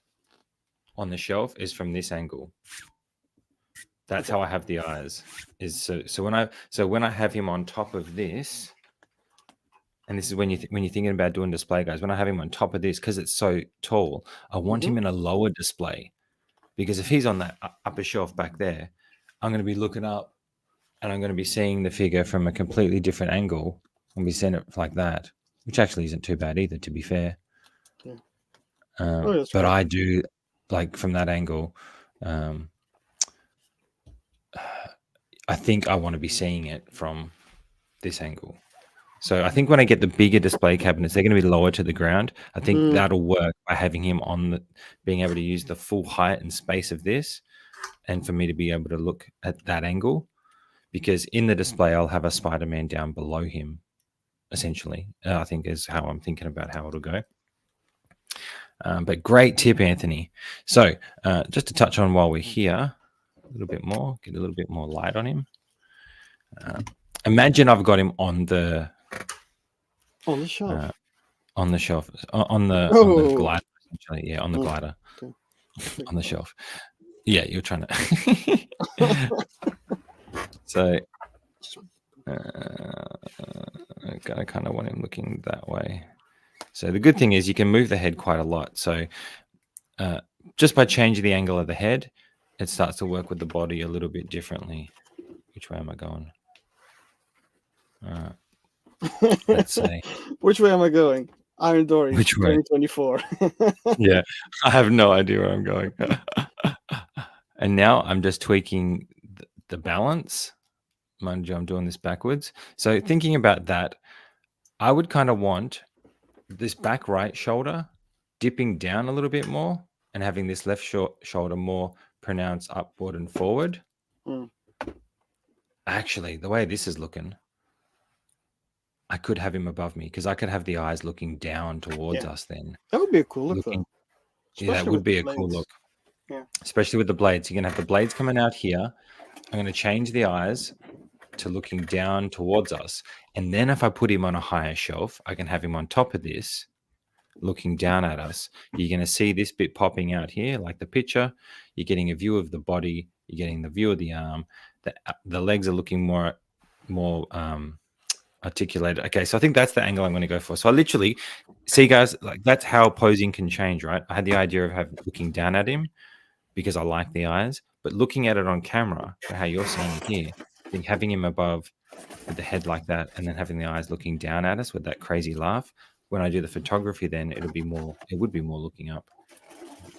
on the shelf is from this angle. That's how I have the eyes. Is so when I have him on top of this, and this is when you're thinking about doing display, guys. When I have him on top of this, because it's so tall, I want him in a lower display, because if he's on that upper shelf back there, I'm going to be looking up. And I'm going to be seeing the figure from a completely different angle. I'll be seeing it like that, which actually isn't too bad either, to be fair. Yeah. But I do like from that angle. I think I want to be seeing it from this angle. So I think when I get the bigger display cabinets, they're going to be lower to the ground. I think that'll work by having him on being able to use the full height and space of this, and for me to be able to look at that angle. Because in the display, I'll have a Spider-Man down below him, essentially. I think is how I'm thinking about how it'll go. But great tip, Anthony. So just to touch on while we're here, a little bit more, get a little bit more light on him. Imagine I've got him on the shelf. On the shelf. On the glider, essentially. Yeah, on the glider. Okay. On the shelf. Yeah, you're trying to... So I kind of want him looking that way. So the good thing is you can move the head quite a lot. So just by changing the angle of the head, it starts to work with the body a little bit differently. Which way am I going? Let's say. Which way am I going? Iron Dory. Which way? 2024. Yeah, I have no idea where I'm going. And now I'm just tweaking the balance. Mind you, I'm doing this backwards. So thinking about that, I would kind of want this back right shoulder dipping down a little bit more and having this left shoulder more pronounced upward and forward. Actually, the way this is looking, I could have him above me because I could have the eyes looking down towards us then. That would be a cool look, though. Yeah, that would be a cool look. Yeah. Especially with the blades. You're going to have the blades coming out here. I'm going to change the eyes to looking down towards us. And then if I put him on a higher shelf, I can have him on top of this, looking down at us. You're going to see this bit popping out here, like the picture. You're getting a view of the body. You're getting the view of the arm. The legs are looking more articulated. Okay, so I think that's the angle I'm going to go for. So I literally, see guys, like that's how posing can change, right? I had the idea of looking down at him because I like the eyes, But looking at it on camera, for how you're seeing it here, I think having him above with the head like that, and then having the eyes looking down at us with that crazy laugh. When I do the photography, then it would be more looking up.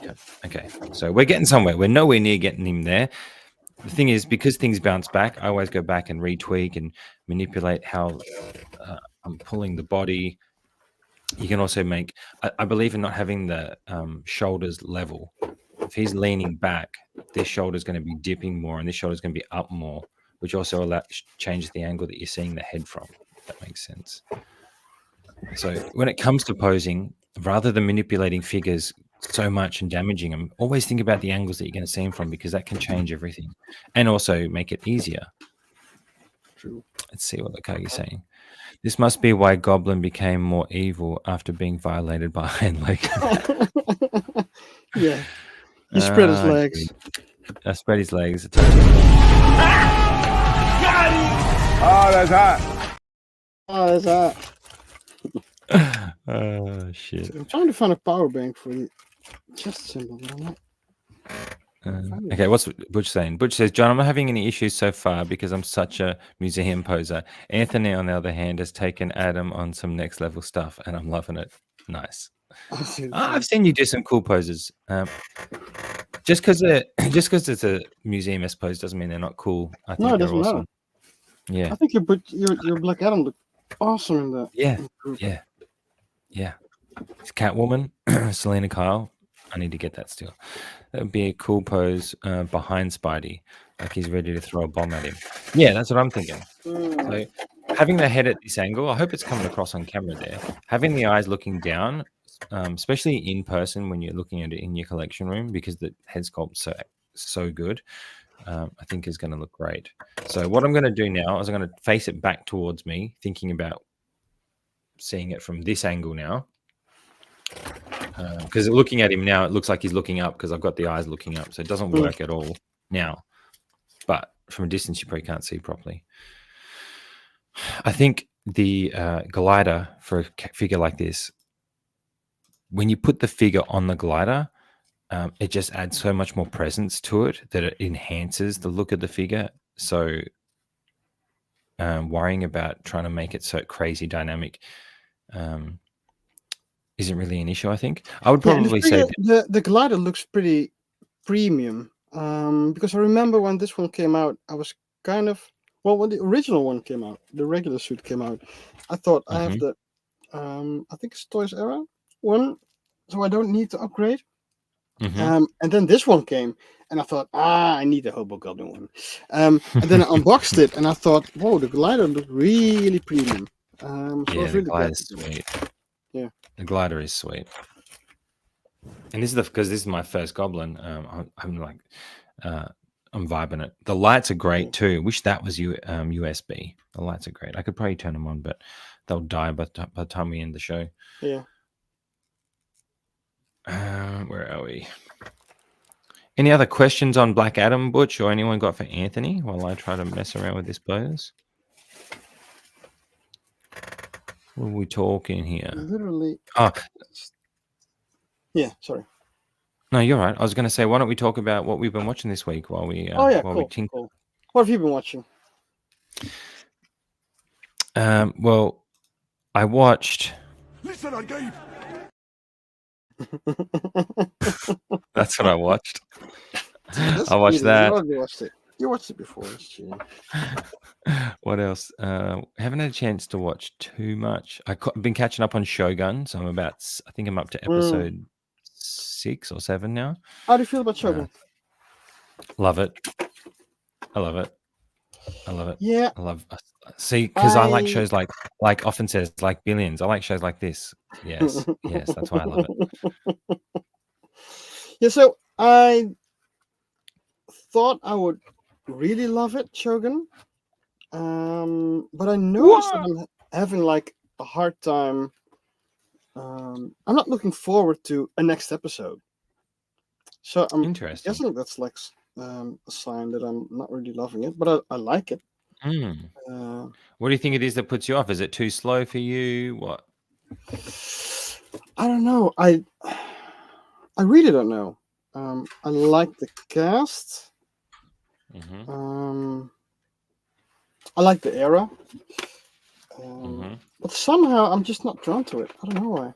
Yeah. Okay. So we're getting somewhere. We're nowhere near getting him there. The thing is, because things bounce back, I always go back and retweak and manipulate how I'm pulling the body. You can also make, I believe in not having the shoulders level. If he's leaning back, this shoulder is going to be dipping more and this shoulder is going to be up more, which also changes the angle that you're seeing the head from, if that makes sense. So when it comes to posing, rather than manipulating figures so much and damaging them, always think about the angles that you're going to see them from, because that can change everything and also make it easier. True. Let's see what Lukagi's saying. This must be why Goblin became more evil after being violated by Iron Leg. Yeah. He spread his legs. I spread his legs. Oh, that's hot. Oh, that's hot. Oh, shit. I'm trying to find a power bank for the chest symbol, but I'm not. Okay, what's Butch saying? Butch says, John, I'm not having any issues so far because I'm such a museum poser. Anthony, on the other hand, has taken Adam on some next level stuff, and I'm loving it. Nice. I've seen you do some cool poses. Just because it's a museum pose doesn't mean they're not cool. I think No, it they're doesn't awesome. matter. Yeah. I think your Black Adam looked awesome in that. Yeah. Group. Yeah. It's Catwoman, Selena Kyle. I need to get that still. That would be a cool pose behind Spidey, like he's ready to throw a bomb at him. Yeah, that's what I'm thinking. So having the head at this angle, I hope it's coming across on camera there. Having the eyes looking down, especially in person when you're looking at it in your collection room, because the head sculpt's so good, I think is going to look great. So what I'm going to do now is I'm going to face it back towards me, thinking about seeing it from this angle now. Because looking at him now, it looks like he's looking up because I've got the eyes looking up. So it doesn't work at all now. But from a distance, you probably can't see properly. I think the glider for a figure like this, when you put the figure on the glider, it just adds so much more presence to it that it enhances the look of the figure. So worrying about trying to make it so crazy dynamic isn't really an issue, I think. I would probably say the glider looks pretty premium. Because I remember when this one came out, I was kind of when the original one came out, the regular suit came out, I thought I have the I think it's Toys Era one, so I don't need to upgrade. And then this one came, and I thought, I need the Hobo Goblin one. And then I unboxed it, and I thought, whoa, the glider looked really premium. So yeah, the glider is sweet. Yeah, the glider is sweet. And this is because this is my first Goblin. I'm like, I'm vibing it. The lights are great too. Wish that was USB. The lights are great. I could probably turn them on, but they'll die by the time we end the show. Yeah. Where are we? Any other questions on Black Adam, Butch, or anyone got for Anthony while I try to mess around with this pose? What are we talking here? Literally. Oh, yeah. Sorry. No, you're right. I was going to say, why don't we talk about what we've been watching this week while we cool. What have you been watching? Well, I watched. Listen, I gave. That's what I watched. I watched that. You watched it before. What else? Haven't had a chance to watch too much. I've been catching up on Shogun, so I think I'm up to episode 6 or 7 now. How do you feel about Shogun? Love it. I love it. Yeah. See, because I like shows like often says, like Billions. I like shows like this. Yes, that's why I love it. Yeah, so I thought I would really love it, Shogun. But I noticed that I'm having like a hard time. I'm not looking forward to a next episode. So I'm guessing that's like a sign that I'm not really loving it, but I like it. What do you think it is that puts you off? Is it too slow for you? What? I don't know. I really don't know. I like the cast. I like the era, Mm-hmm. but somehow I'm just not drawn to it. I don't know why.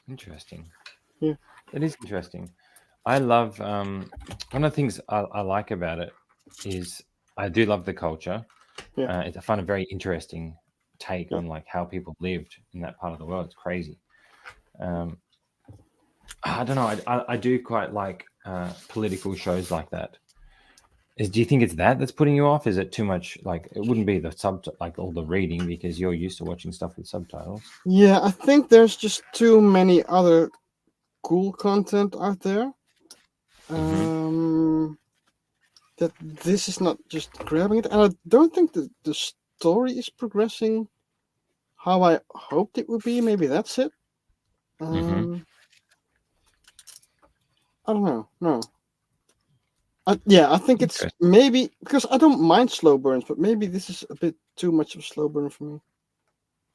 Interesting. Yeah. It is interesting. I love one of the things I like about it is I do love the culture. Yeah. I find a very interesting take on like how people lived in that part of the world. It's crazy. I don't know. I do quite like political shows like that. Do you think it's that's putting you off? Is it too much? Like it wouldn't be the like all the reading because you're used to watching stuff with subtitles. Yeah, I think there's just too many other cool content out there. That this is not just grabbing it, and I don't think that the story is progressing how I hoped it would be. Maybe that's it. I don't know. No. I think it's maybe because I don't mind slow burns, but maybe this is a bit too much of a slow burn for me.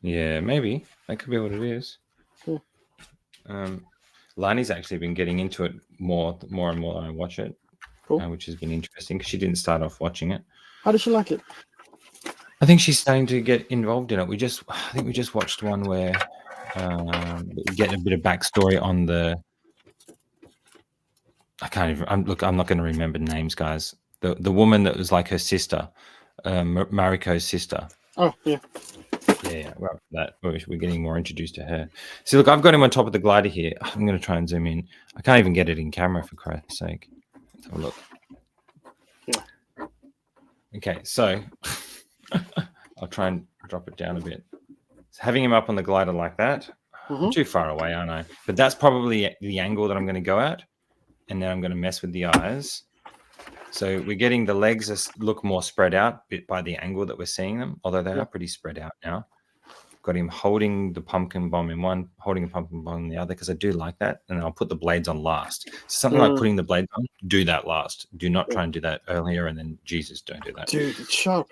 Yeah, maybe that could be what it is. Yeah. Lani's actually been getting into it more and more than I watch it, Cool. Which has been interesting because she didn't start off watching it. How does she like it? I think she's starting to get involved in it. I think we just watched one where we get a bit of backstory on the. I can't even. I'm not going to remember names, guys. The woman that was like her sister, Mariko's sister. Oh yeah. Yeah. Well, we're getting more introduced to her. See, look, I've got him on top of the glider here. I'm going to try and zoom in. I can't even get it in camera for Christ's sake. Let's have a look. Yeah. Okay, so I'll try and drop it down a bit. So having him up on the glider like that, I'm too far away, aren't I? But that's probably the angle that I'm going to go at. And then I'm going to mess with the eyes. So we're getting the legs look more spread out bit by the angle that we're seeing them, although they are pretty spread out now. Got him holding the pumpkin bomb in one, holding the pumpkin bomb in the other, because I do like that. And then I'll put the blades on last. So something like putting the blades on, do that last. Do not try and do that earlier, and then Jesus, don't do that. Dude, it's sharp.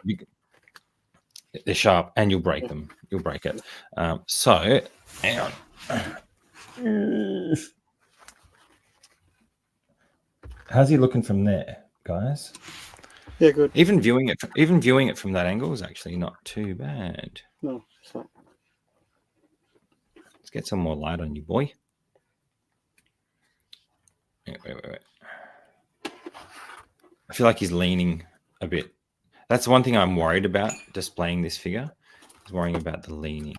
They're sharp, and you'll break them. You'll break it. So, hang on. How's he looking from there, guys? Yeah, good. Even viewing it from that angle is actually not too bad. No, it's not. Let's get some more light on you, boy. Wait. I feel like he's leaning a bit. That's one thing I'm worried about displaying this figure. Is worrying about the leaning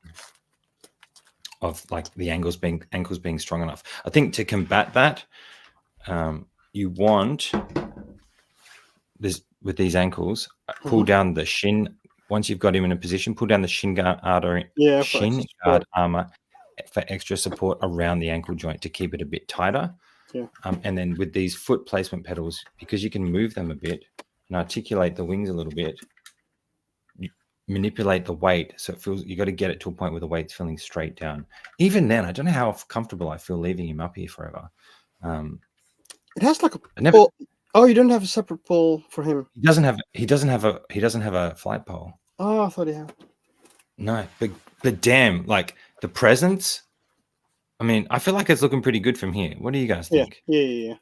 of like the ankles being strong enough. I think to combat that, you want this with these ankles, pull down the shin. Once you've got him in a position, pull down the shin guard armor for extra support around the ankle joint to keep it a bit tighter. Yeah. And then with these foot placement pedals, because you can move them a bit and articulate the wings a little bit, you manipulate the weight so it feels. You got to get it to a point where the weight's feeling straight down. Even then, I don't know how comfortable I feel leaving him up here forever. It has like a pole. Oh, you don't have a separate pole for him. He doesn't have a flight pole. Oh, I thought he had. No, but damn, like the presence. I mean, I feel like it's looking pretty good from here. What do you guys think? Yeah.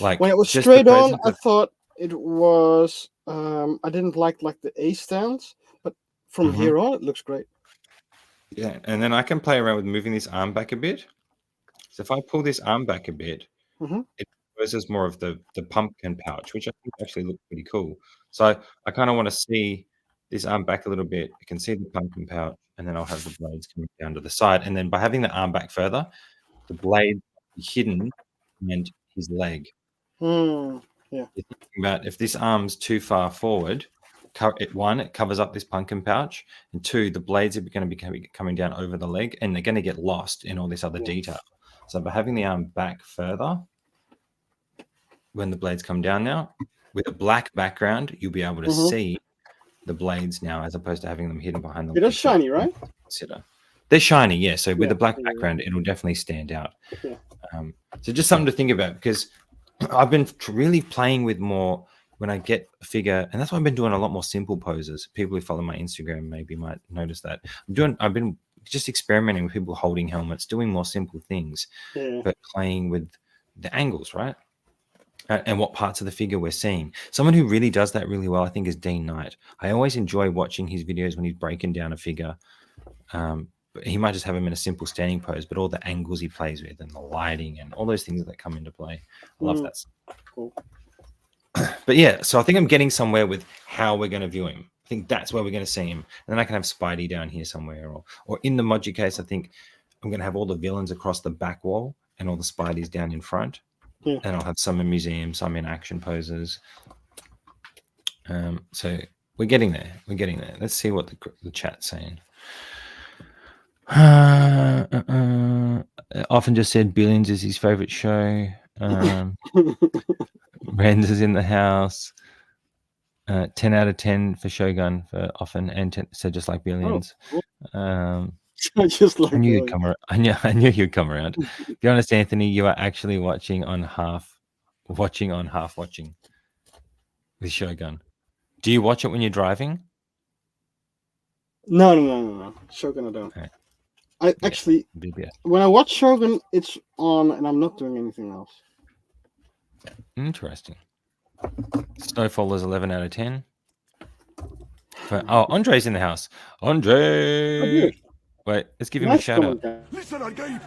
Like when it was straight on, I thought it was. I didn't like the A stance, but from here on, it looks great. Yeah, and then I can play around with moving this arm back a bit. So if I pull this arm back a bit, it versus more of the pumpkin pouch, which I think actually looks pretty cool. So I kind of want to see this arm back a little bit. You can see the pumpkin pouch, and then I'll have the blades coming down to the side. And then by having the arm back further, the blade will be hidden and his leg. Yeah. You're thinking about if this arm's too far forward, it covers up this pumpkin pouch, and two, the blades are going to be coming down over the leg, and they're going to get lost in all this other detail. So by having the arm back further, when the blades come down now, with a black background, you'll be able to see the blades now, as opposed to having them hidden behind the. They're shiny, right? They're shiny, yeah. So with the black background, it'll definitely stand out. Yeah. So just something to think about, because I've been really playing with more when I get a figure, and that's why I've been doing a lot more simple poses. People who follow my Instagram maybe might notice that. I've been just experimenting with people holding helmets, doing more simple things, but playing with the angles, right? and what parts of the figure we're seeing. Someone who really does that really well, I think, is Dean Knight. I always enjoy watching his videos when he's breaking down a figure. But he might just have him in a simple standing pose, but all the angles he plays with and the lighting and all those things that come into play. I love that. Cool. But yeah, so I think I'm getting somewhere with how we're going to view him. I think that's where we're going to see him. And then I can have Spidey down here somewhere. Or in the Moji case, I think I'm going to have all the villains across the back wall and all the Spideys down in front. Yeah. And I'll have some in museums, some in action poses. So we're getting there. We're getting there. Let's see what the chat's saying. Often just said Billions is his favorite show. Rens is in the house. 10 out of 10 for Shogun for Often, and 10, so just like Billions. Oh, cool. Just like I knew you'd come around. I knew you'd come around. Be honest, Anthony, you are actually watching on half watching with Shogun. Do you watch it when you're driving? No. Shogun, I don't. Okay. Actually, BBS. when I watch Shogun, it's on, and I'm not doing anything else. Interesting. Snowfall is 11 out of 10. Andre's in the house. Andre. good. Wait, let's give him a Nice shout out. comment, guys. Listen on Gabe.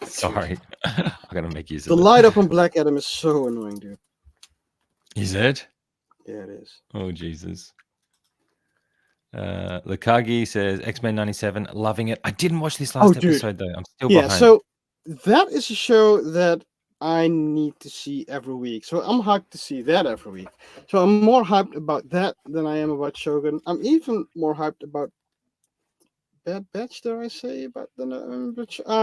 Sorry. I'm going to make use The of it. light up on Black Adam is so annoying, dude. Is it? Yeah, it is. Oh, Jesus. Lakagi says X-Men 97, loving it. I didn't watch this last dude. episode, though. I'm still Yeah, behind. so that is a show that I need to see every week. So I'm hyped to see that every week. So I'm more hyped about that than I am about Shogun. I'm even more hyped about Bad Batch, dare I say? But I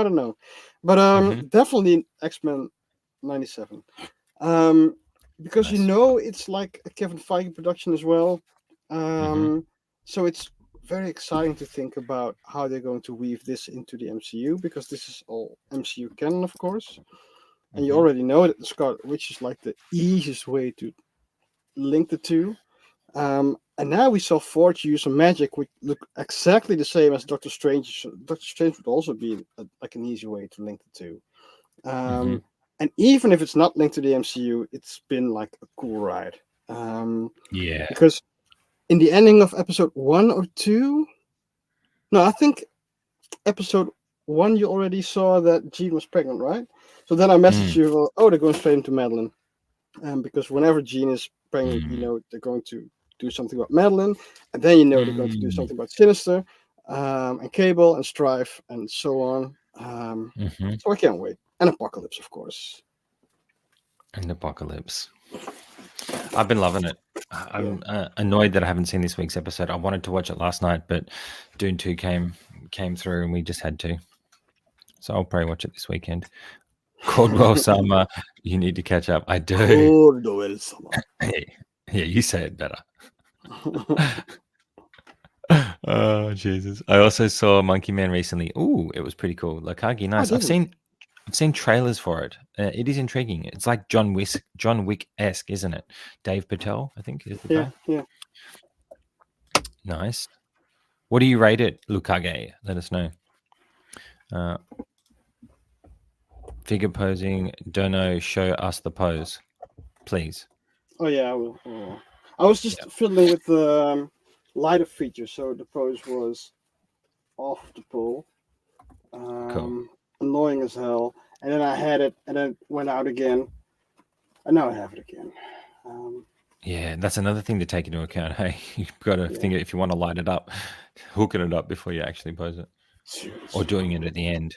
don't know. But definitely X-Men 97. Because Nice. it's like a Kevin Feige production as well. So it's very exciting to think about how they're going to weave this into the MCU, because this is all MCU canon, of course. And you already know that the Scarlet Witch is like the easiest way to link the two. And now we saw Forge use some magic which look exactly the same as Doctor Strange. So Doctor Strange would also be like an easy way to link the two. And even if it's not linked to the MCU, it's been like a cool ride. Yeah. Because in the ending of episode 1 or 2, no, I think episode 1 you already saw that Jean was pregnant, right? So then I messaged you, well, they're going straight into Madeline. Because whenever Jean is pregnant, you know they're going to do something about Madeline, and then you know they're going to do something about Sinister, and Cable, and Strife, and so on. So I can't wait. And Apocalypse, of course. And Apocalypse. I've been loving it. I'm annoyed that I haven't seen this week's episode. I wanted to watch it last night, but Dune 2 came through and we just had to. So I'll probably watch it this weekend. Caldwell Summer, you need to catch up. I do. Caldwell Summer. Yeah, you say it better. Oh, Jesus. I also saw Monkey Man recently. Ooh, it was pretty cool. Lakagi, nice. I've seen trailers for it. It is intriguing. It's like John Wick-esque, isn't it? Dave Patel, I think, is the guy. Yeah. Nice. What do you rate it, Lukage? Let us know. Figure posing. Dono, show us the pose, please. Oh yeah, I will. I was just fiddling with the lighter feature, so the pose was off the pole. Cool. Annoying as hell. And then I had it, and then it went out again. And now I have it again. Yeah, that's another thing to take into account. Hey, you've got to think if you want to light it up, hooking it up before you actually pose it. Seriously. Or doing it at the end.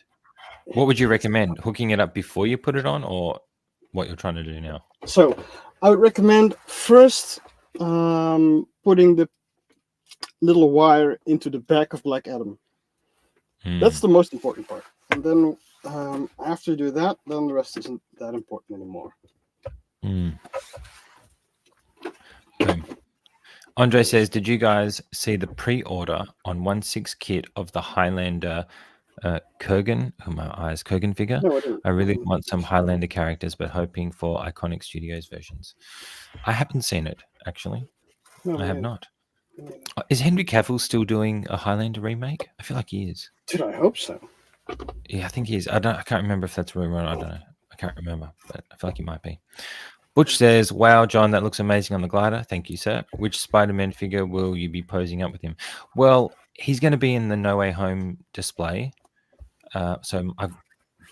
What would you recommend? Hooking it up before you put it on, or what you're trying to do now? So I would recommend first putting the little wire into the back of Black Adam. That's the most important part. And then after you do that, then the rest isn't that important anymore. Okay. Andre says, did you guys see the pre-order on 1/6 kit of the Highlander Kurgan figure? No, I didn't. I really want some Highlander characters, but hoping for Iconic Studios versions. I haven't seen it, actually. No, I have not. Is Henry Cavill still doing a Highlander remake? I feel like he is. Dude, I hope so. Yeah, I think he is. I can't remember if that's a rumor. I don't know. I can't remember, but I feel like he might be. Butch says, "Wow, John, that looks amazing on the glider. Thank you, sir. Which Spider-Man figure will you be posing up with him?" Well, he's going to be in the No Way Home display. So I've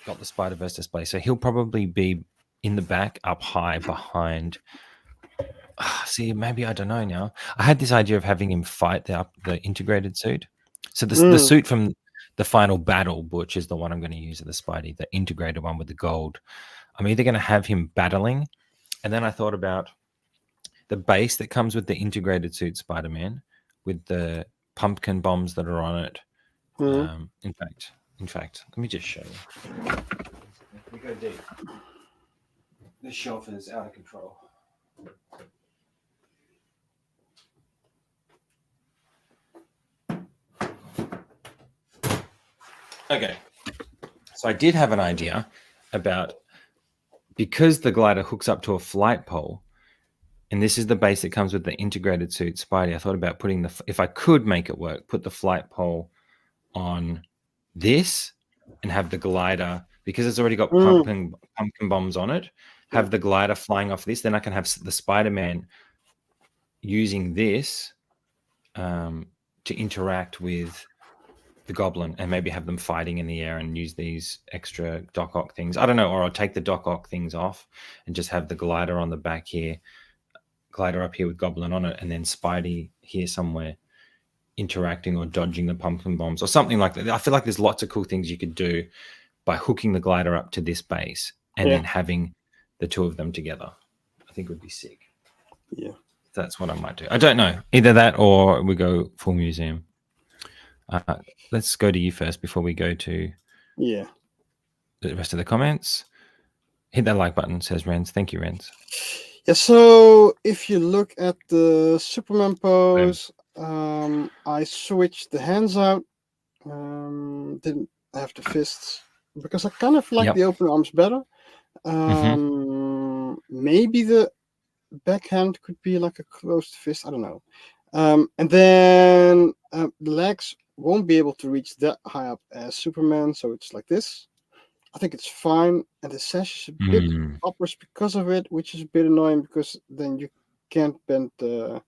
got the Spider-Verse display. So he'll probably be in the back, up high behind. See, maybe I don't know now. I had this idea of having him fight the integrated suit. So the suit from the final battle, Butch, is the one I'm going to use at the Spidey, the integrated one with the gold. I'm either going to have him battling, and then I thought about the base that comes with the integrated suit Spider-Man with the pumpkin bombs that are on it. In fact, let me just show you. We go deep. This shelf is out of control. Okay, so I did have an idea about, because the glider hooks up to a flight pole, and this is the base that comes with the integrated suit Spidey. I thought about putting if I could make it work, put the flight pole on this and have the glider, because it's already got pumpkin bombs on it, have the glider flying off this. Then I can have the Spider-Man using this to interact with the Goblin, and maybe have them fighting in the air and use these extra Doc Ock things. I don't know, or I'll take the Doc Ock things off and just have the glider on the back here, glider up here with Goblin on it, and then Spidey here somewhere interacting or dodging the pumpkin bombs or something like that. I feel like there's lots of cool things you could do by hooking the glider up to this base and then having the two of them together. I think it would be sick. Yeah. That's what I might do. I don't know. Either that or we go full museum. Let's go to you first before we go to the rest of the comments. Hit that like button, says Renz. Thank you, Renz. Yeah, so if you look at the Superman pose, I switched the hands out. Didn't have the fists because I kind of like the open arms better. Maybe the backhand could be like a closed fist. I don't know. And then the legs won't be able to reach that high up as Superman, so it's like this. I think it's fine, and the sash is a bit upwards because of it, which is a bit annoying because then you can't bend the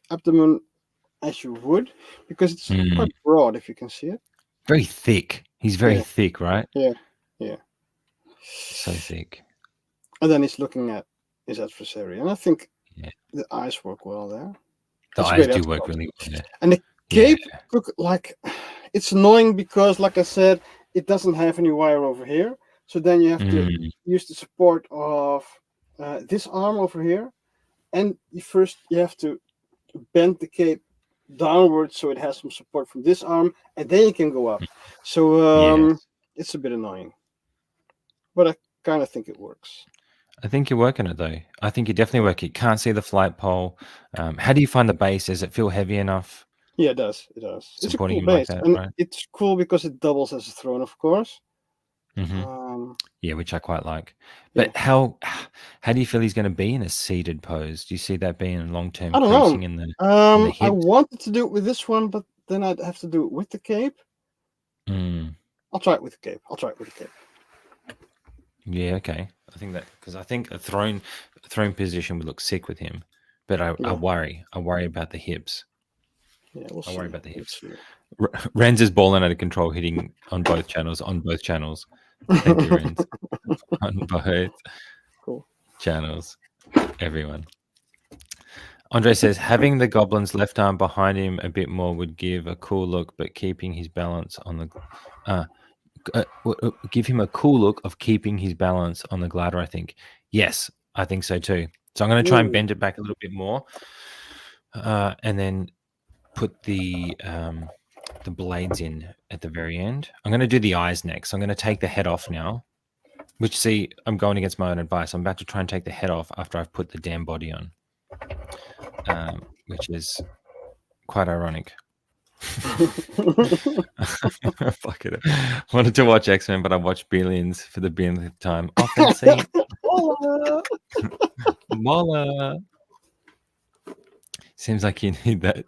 abdomen as you would, because it's quite broad, if you can see it. Very thick. He's very thick, right? Yeah. So thick. And then he's looking at his adversary, and I think the eyes work well there. The eyes do work really well. Yeah. And the cape look like, it's annoying because, like I said, it doesn't have any wire over here. So then you have to use the support of this arm over here, and you have to bend the cape downwards so it has some support from this arm, and then you can go up. So it's a bit annoying, but I kind of think it works. I think you're working it though. I think you definitely work it. Can't see the flight pole. How do you find the base? Does it feel heavy enough? Yeah, it does. It does. It's a cool him base, like that, and right? it's cool because it doubles as a throne, of course. Yeah, which I quite like. But how do you feel he's going to be in a seated pose? Do you see that being a long-term creasing in the I wanted to do it with this one, but then I'd have to do it with the cape. I'll try it with the cape. Yeah, okay. I think that, because I think a throne position would look sick with him, but I worry about the hips. Yeah, we'll see. I worry about the hips. Renz is balling out of control, hitting on both channels. Thank you, Renz. On both channels, everyone. Andre says, having the Goblin's left arm behind him a bit more would give a cool look, but keeping his balance on the give him a cool look of keeping his balance on the glider, I think. Yes, I think so too. So I'm going to try and bend it back a little bit more, and then put the blades in at the very end. I'm going to do the eyes next. I'm going to take the head off now, which, see, I'm going against my own advice. I'm about to try and take the head off after I've put the damn body on, which is quite ironic. Fuck it. Wanted to watch X-Men, but I watched Billions for the billionth time. Often seen. Mola. Seems like you need that.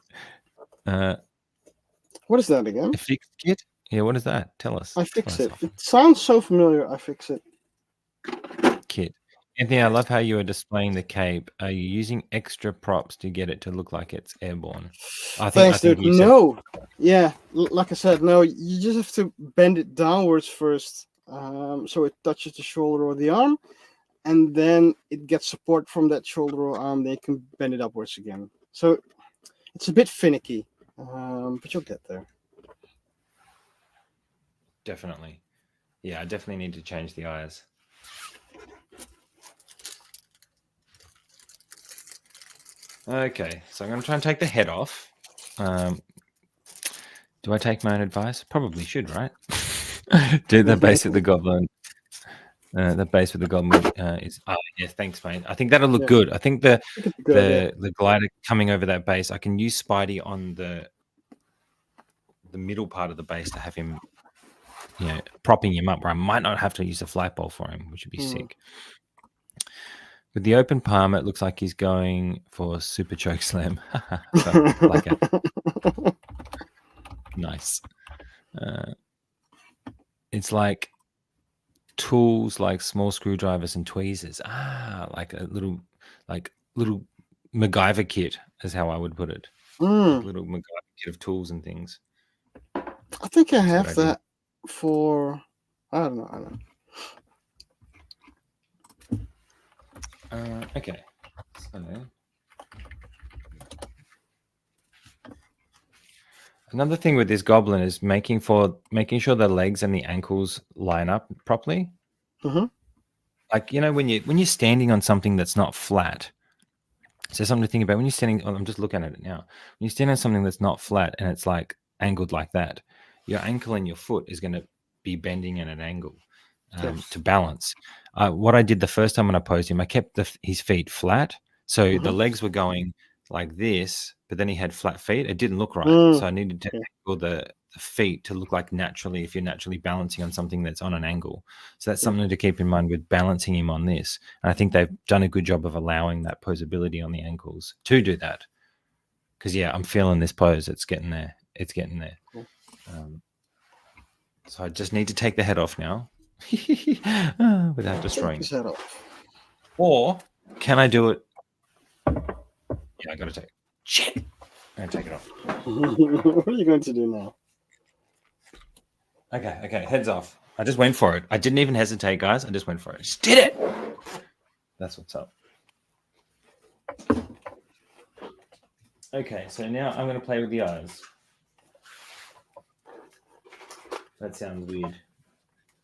What is that again? A fixed kit? Yeah, what is that? Tell us. I fix it. It sounds so familiar. I fix it. Anthony, I love how you are displaying the cape. Are you using extra props to get it to look like it's airborne? I Thanks, think dude. you said No, yeah, like I said, no. You just have to bend it downwards first, so it touches the shoulder or the arm, and then it gets support from that shoulder or arm. They can bend it upwards again. So it's a bit finicky, but you'll get there. definitely. Yeah, I definitely need to change the eyes. Okay, so I'm going to try and take the head off. Do I take my own advice? Probably should, right? Do the base of the goblin. The base of the goblin is. Oh, yeah, thanks, mate. I think that'll look Yeah. good. I think the Good, the glider coming over that base. I can use Spidey on the middle part of the base to have him, propping him up. Where I might not have to use a flagpole for him, which would be sick. With the open palm, it looks like he's going for super choke slam. Like a nice. It's like tools like small screwdrivers and tweezers. Like a little MacGyver kit is how I would put it. Like little MacGyver kit of tools and things. I think I have that for. I don't know. Okay. So another thing with this goblin is making sure the legs and the ankles line up properly. Mm-hmm. Like when you're standing on something that's not flat. So something to think about when you're standing. I'm just looking at it now. When you stand on something that's not flat and it's like angled like that, your ankle and your foot is going to be bending at an angle to balance. What I did the first time when I posed him, I kept his feet flat, so the legs were going like this, but then he had flat feet. It didn't look right, so I needed to angle the feet to look like naturally, if you're naturally balancing on something that's on an angle. So that's something to keep in mind with balancing him on this. And I think they've done a good job of allowing that posability on the ankles to do that. Because I'm feeling this pose. It's getting there. Cool. So I just need to take the head off now. Without destroying Take his head off. Or can I do it? Yeah, I gotta take it. Shit. I'm gonna take it off. What are you going to do now? Okay, heads off. I just went for it. I didn't even hesitate, guys. I just went for it. Just did it. That's what's up. Okay, so now I'm gonna play with the eyes. That sounds weird.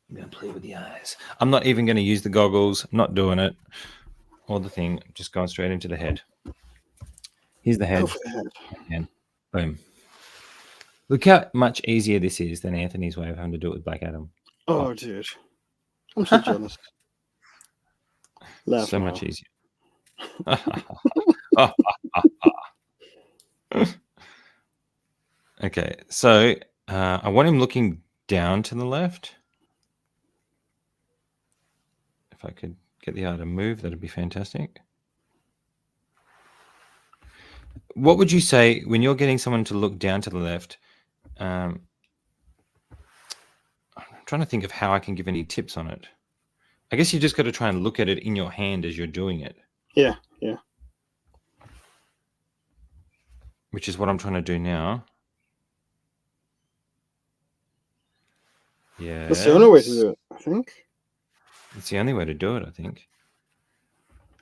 I'm going to play with the eyes. I'm not even going to use the goggles. I'm not doing it. Or the thing. I'm just going straight into the head. Here's the head. Go for the head. And boom. Look how much easier this is than Anthony's way of having to do it with Black Adam. Oh, dude. I'm so jealous. Laugh so now. much easier. Okay, so I want him looking down to the left. If I could get the eye to move, that'd be fantastic. What would you say when you're getting someone to look down to the left? I'm trying to think of how I can give any tips on it. I guess you just got to try and look at it in your hand as you're doing it. Yeah. Which is what I'm trying to do now. Yeah. That's the only way to do it, I think. It's the only way to do it, I think.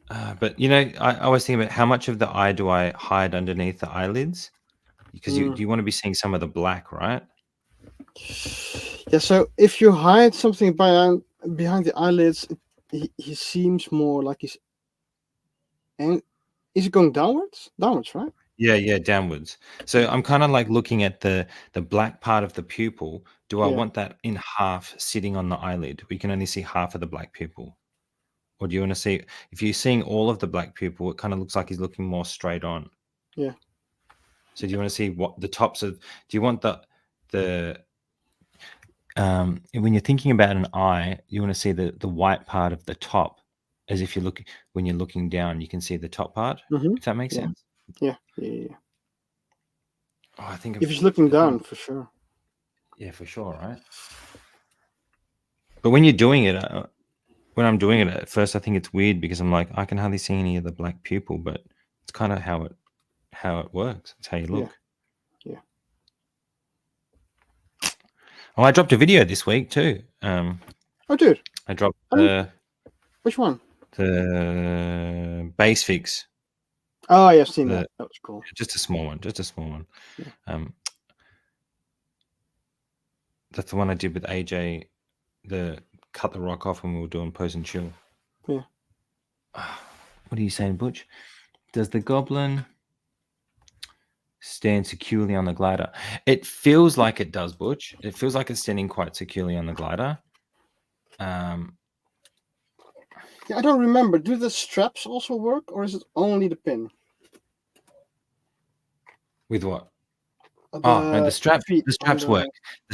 But, I always think about how much of the eye do I hide underneath the eyelids? Because you want to be seeing some of the black, right? Yeah, so if you hide something behind the eyelids, he seems more like he's... And is it going downwards? Downwards, right? Yeah, downwards. So I'm kind of like looking at the black part of the pupil. Do I want that in half sitting on the eyelid? We can only see half of the black pupil. Or do you want to see, if you're seeing all of the black pupil, it kind of looks like he's looking more straight on. Yeah. So do you want to see what the tops of, do you want the when you're thinking about an eye, you want to see the white part of the top, as if when you're looking down, you can see the top part, if that makes sense. Yeah. Oh, I think if he's looking down, for sure. Yeah, for sure, right? But when you're doing it, when I'm doing it at first, I think it's weird because I'm like, I can hardly see any of the black pupil, but it's kind of how it works. It's how you look. Yeah. Oh, I dropped a video this week too. Oh, dude. I dropped Which one? the base fix. Oh, yeah, I've seen that. That was cool. Just a small one. Yeah. That's the one I did with AJ. The cut the rock off when we were doing pose and chill. Yeah. What are you saying, Butch? Does the goblin stand securely on the glider? It feels like it does, Butch. It feels like it's standing quite securely on the glider. Yeah, I don't remember. Do the straps also work, or is it only the pin? With what? No, the straps work. The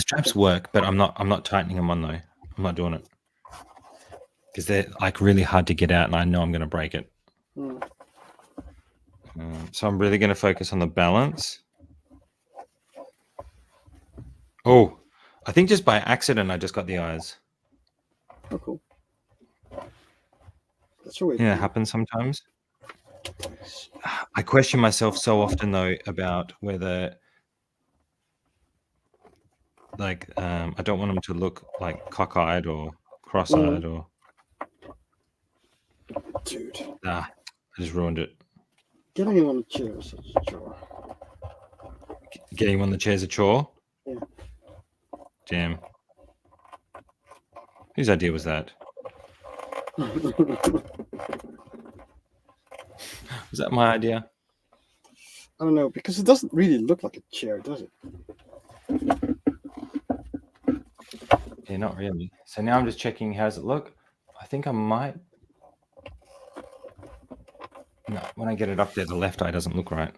straps Okay. work, but I'm not tightening them on though. I'm not doing it because they're like really hard to get out, and I know I'm going to break it. So I'm really going to focus on the balance. Oh, I think just by accident I just got the eyes. Oh, cool. That's a way. Yeah, it happens sometimes. I question myself so often though about whether, like, I don't want them to look like cockeyed or cross-eyed or. Dude, I just ruined it. getting him on the chair is such a chore. Getting him on the chair's a chore? Yeah. Damn. Whose idea was that? Was that my idea? I don't know, because it doesn't really look like a chair, does it? Yeah, not really. So now I'm just checking how does it look. I think I might. No, when I get it up there, the left eye doesn't look right.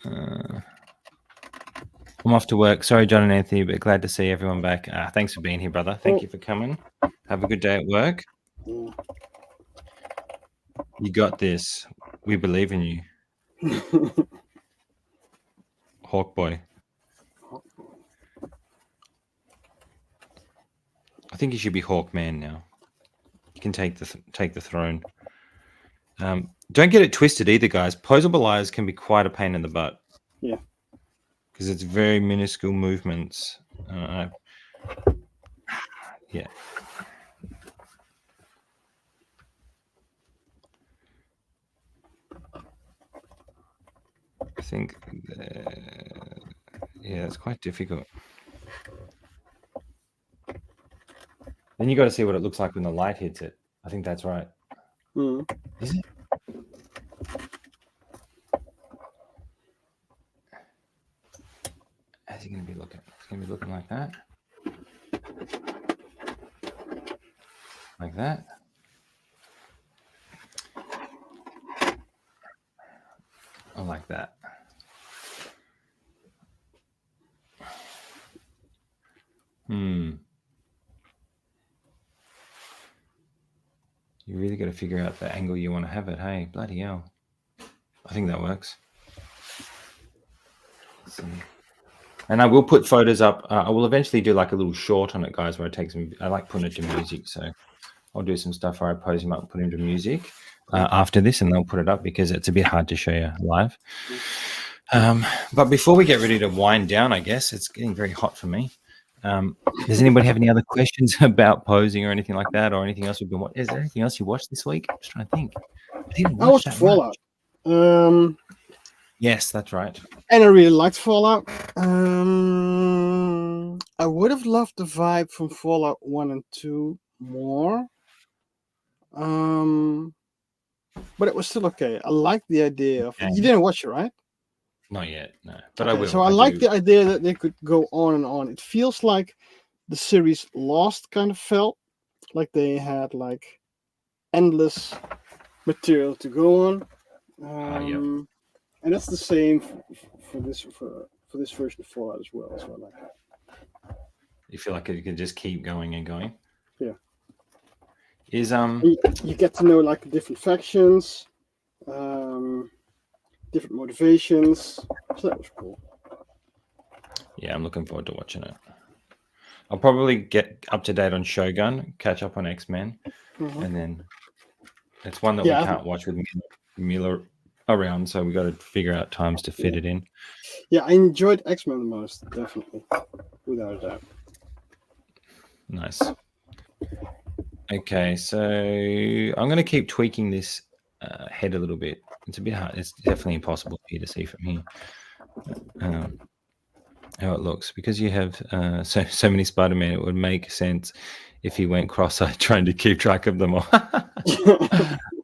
I'm off to work. Sorry, John and Anthony, but glad to see everyone back. Thanks for being here, brother. Thank you for coming. Have a good day at work. Yeah. You got this. We believe in you. Hawk boy. I think you should be Hawk Man now. You can take the throne. Don't get it twisted either, guys. Posable eyes can be quite a pain in the butt. Yeah. Because it's very minuscule movements. Yeah. I think, yeah, it's quite difficult. Then you got to see what it looks like when the light hits it. I think that's right. Is it? How's he going to be looking? It's going to be looking like that. Like that. Or like that. You really got to figure out the angle you want to have it. Hey, bloody hell. I think that works. And I will put photos up. I will eventually do like a little short on it, guys, where I take some. I like putting it to music, so I'll do some stuff where I pose him up and put him to music after this, and they'll put it up because it's a bit hard to show you live. But before we get ready to wind down, I guess it's getting very hot for me. Does anybody have any other questions about posing or anything like that, or anything else we've been watching? Is there anything else you watched this week? I'm just trying to think. I watched Fallout. Yes, that's right. And I really liked Fallout. I would have loved the vibe from Fallout 1 and 2 more. But it was still okay. I liked the idea of you didn't watch it, right? Not yet, no. But okay, I will. So I like the idea that they could go on and on. It feels like the series Lost kind of felt like they had like endless material to go on. And that's the same for this version of Fallout as well. So I like that. You feel like you can just keep going and going. Yeah. Is you get to know like the different factions, different motivations. So that was cool. Yeah, I'm looking forward to watching it. I'll probably get up to date on Shogun, catch up on X-Men, Mhm. and then it's one that Yeah. we can't watch with Mila around, so we got to figure out times to fit it in. Yeah, I enjoyed X-Men the most, definitely, without a doubt. Nice. Okay, so I'm going to keep tweaking this head a little bit. It's a bit hard. It's definitely impossible for you to see from here how it looks, because you have so many Spider-Man. It would make sense if he went cross-eyed trying to keep track of them all.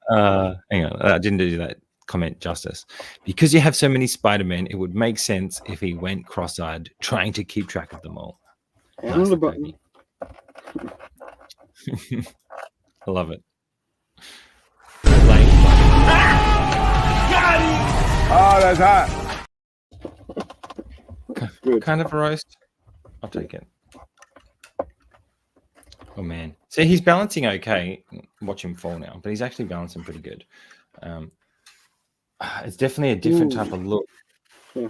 Hang on, I didn't do that comment justice. Because you have so many Spider-Man, it would make sense if he went cross-eyed trying to keep track of them all. And on the button. I love it. Oh, that's hot. Good. Kind of a roast. I'll take it. Oh man, see, he's balancing okay. Watch him fall now, but he's actually balancing pretty good. It's definitely a different type of look. Yeah.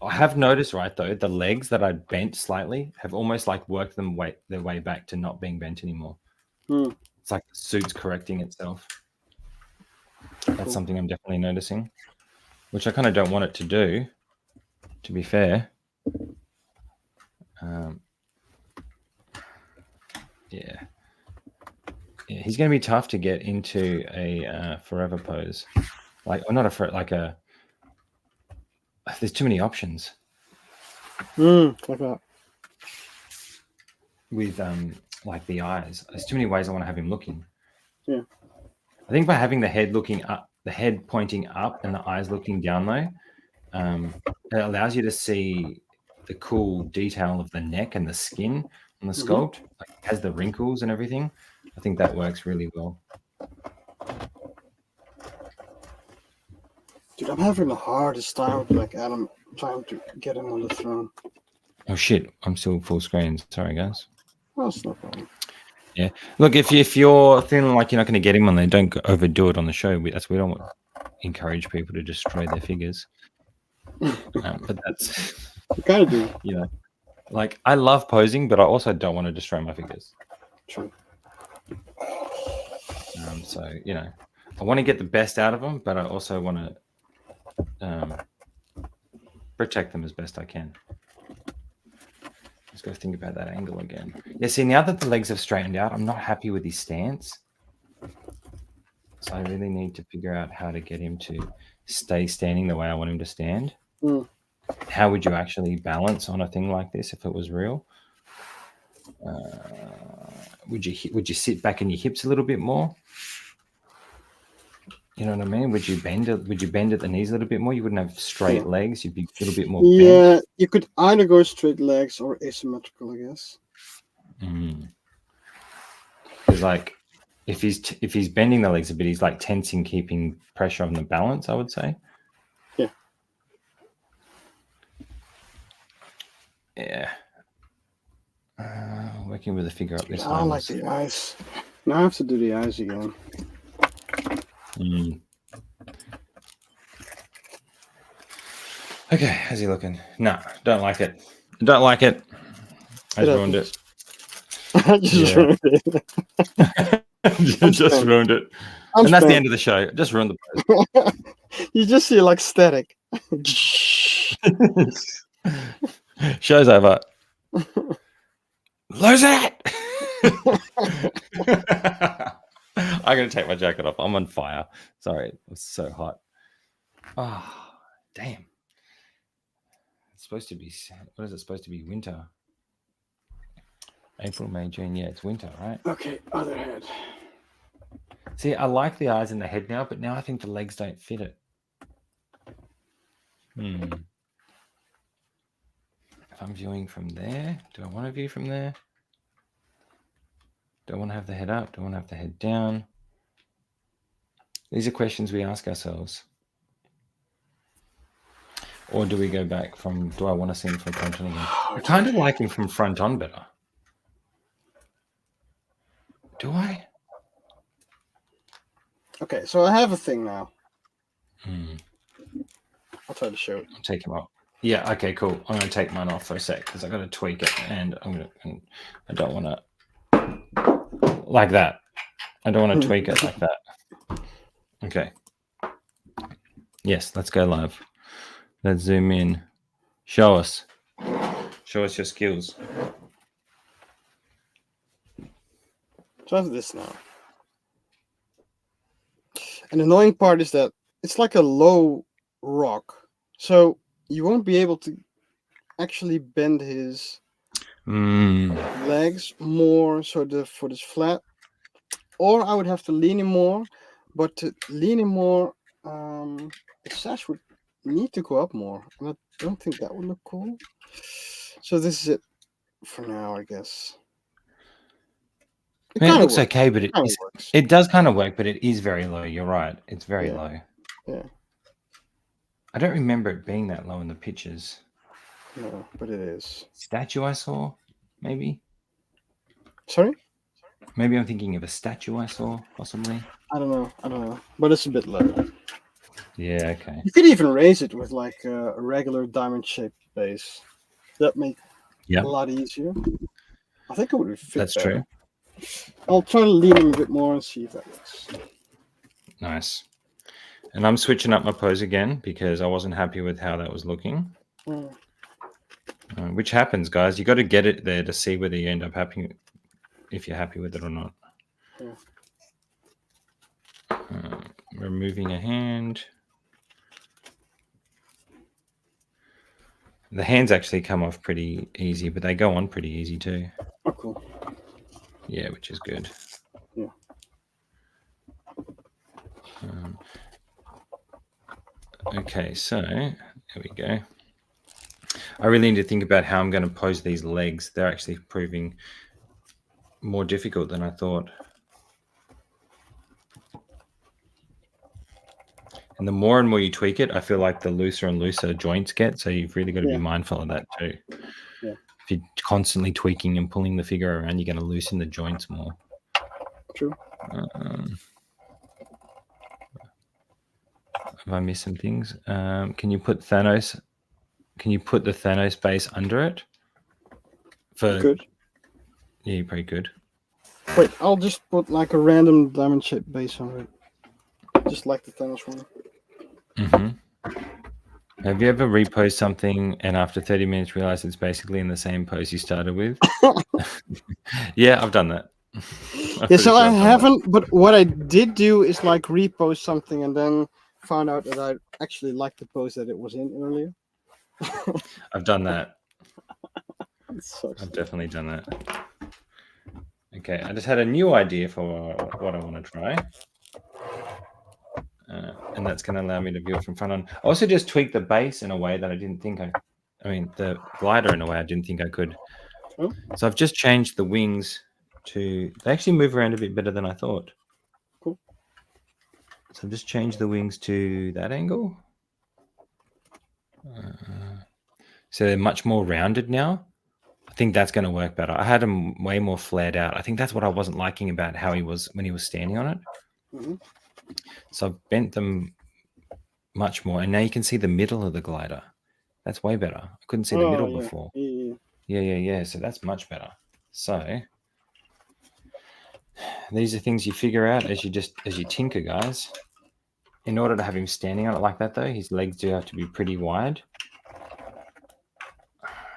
I have noticed, right though, the legs that I bent slightly have almost like worked their way back to not being bent anymore. Hmm. It's like the suit's correcting itself. That's Cool. something I'm definitely noticing, which I kind of don't want it to do, to be fair. Yeah, he's going to be tough to get into a forever pose, like, or not a like a. There's too many options Like that. with like the eyes. There's too many ways I want to have him looking. Yeah. I think by having the head looking up, the head pointing up, and the eyes looking down, though, it allows you to see the cool detail of the neck and the skin on the sculpt. Like, it has the wrinkles and everything. I think that works really well. Dude, I'm having the hardest time with like Adam trying to get him on the throne. Oh shit! I'm still full screen. Sorry, guys. That's no problem. Yeah. Look, if you're feeling like you're not going to get him on there, don't overdo it on the show. We don't want to encourage people to destroy their figures. But that's, You kind of do. you know, like, I love posing, but I also don't want to destroy my figures. True. So, you know, I want to get the best out of them, but I also want to protect them as best I can. Let's go think about that angle again. Yeah, see, now that the legs have straightened out, I'm not happy with his stance. So I really need to figure out how to get him to stay standing the way I want him to stand. How would you actually balance on a thing like this if it was real? Would you sit back in your hips a little bit more? You know what I mean? Would you bend at the knees a little bit more? You wouldn't have straight legs. You'd be a little bit more bent. Yeah, you could either go straight legs or asymmetrical, I guess. Because like, if he's bending the legs a bit, he's like tensing, keeping pressure on the balance, I would say. Yeah. Yeah. Working with a figure up this I don't like the eyes. Now I have to do the eyes again. Okay, how's he looking? No, don't like it. Don't like it. I ruined it. I just ruined it. Just ruined it. And that's the end of the show. Just ruined the post. You just see like static. Show's over. Lose it. I'm going to take my jacket off. I'm on fire. Sorry. It was so hot. Oh, damn. It's supposed to be, what is it supposed to be? Winter. April, May, June. Yeah, it's winter, right? Okay, other head. See, I like the eyes and the head now, but now I think the legs don't fit it. If I'm viewing from there, do I want to view from there? Do I want to have the head up? Do I want to have the head down? These are questions we ask ourselves. Or do we go back from, do I want to see him from front on again? I kind of like him from front on better. Do I? Okay, so I have a thing now. I'll try to show it. I'll take him up. Yeah. Okay. Cool. I'm going to take mine off for a sec because I got to tweak it, and I don't want to like that. I don't want to tweak it like that. Okay. Yes. Let's go live. Let's zoom in. Show us. Show us your skills. Try this now. An annoying part is that it's like a low rock, so you won't be able to actually bend his legs more, so the foot is flat. Or I would have to lean him more, but to lean him more, the sash would need to go up more, and I don't think that would look cool. So this is it for now, I guess. I mean, it looks works. okay, but Works. it does kind of work, but it is very low. You're right. It's very low. Yeah. I don't remember it being that low in the pictures. No, but it is. Statue I saw, maybe? Sorry? Maybe I'm thinking of a statue I saw, possibly. I don't know. But it's a bit low. Yeah, okay. You could even raise it with like a regular diamond-shaped base. That makes it a lot easier. I think it would fit. That's true. I'll try to lean him a bit more and see if that works. Nice. And I'm switching up my pose again because I wasn't happy with how that was looking. Which happens, guys. You got to get it there to see whether you end up happy, if you're happy with it or not. Removing a hand. The hands actually come off pretty easy, but they go on pretty easy too. Oh, cool. Yeah, which is good. Yeah. Okay, so there we go. I really need to think about how I'm going to pose these legs. They're actually proving more difficult than I thought. And the more and more you tweak it, I feel like the looser and looser joints get. So you've really got to be mindful of that too. Yeah. If you're constantly tweaking and pulling the figure around, you're going to loosen the joints more. True. Have I missed some things? Can you put Thanos? Can you put the Thanos base under it? Good. Yeah, you probably could. Wait, I'll just put like a random diamond-shaped base on it, just like the Thanos one. Have you ever reposed something and after 30 minutes realized it's basically in the same pose you started with? Yeah, I've done that. So I haven't, but what I did do is like repost something and then found out that I actually liked the pose that it was in earlier. I've done that. I've definitely done that. Okay, I just had a new idea for what I want to try. And that's going to allow me to view it from front on. I also just tweaked the base in a way that I didn't think the glider in a way I didn't think I could. Oh. So I've just changed the wings they actually move around a bit better than I thought. Cool. So I've just changed the wings to that angle. So they're much more rounded now. I think that's going to work better. I had him way more flared out. I think that's what I wasn't liking about how he was when he was standing on it. So I've bent them much more. And now you can see the middle of the glider. That's way better. I couldn't see the middle before. Yeah. So that's much better. So these are things you figure out as you tinker, guys. In order to have him standing on it like that, though, his legs do have to be pretty wide,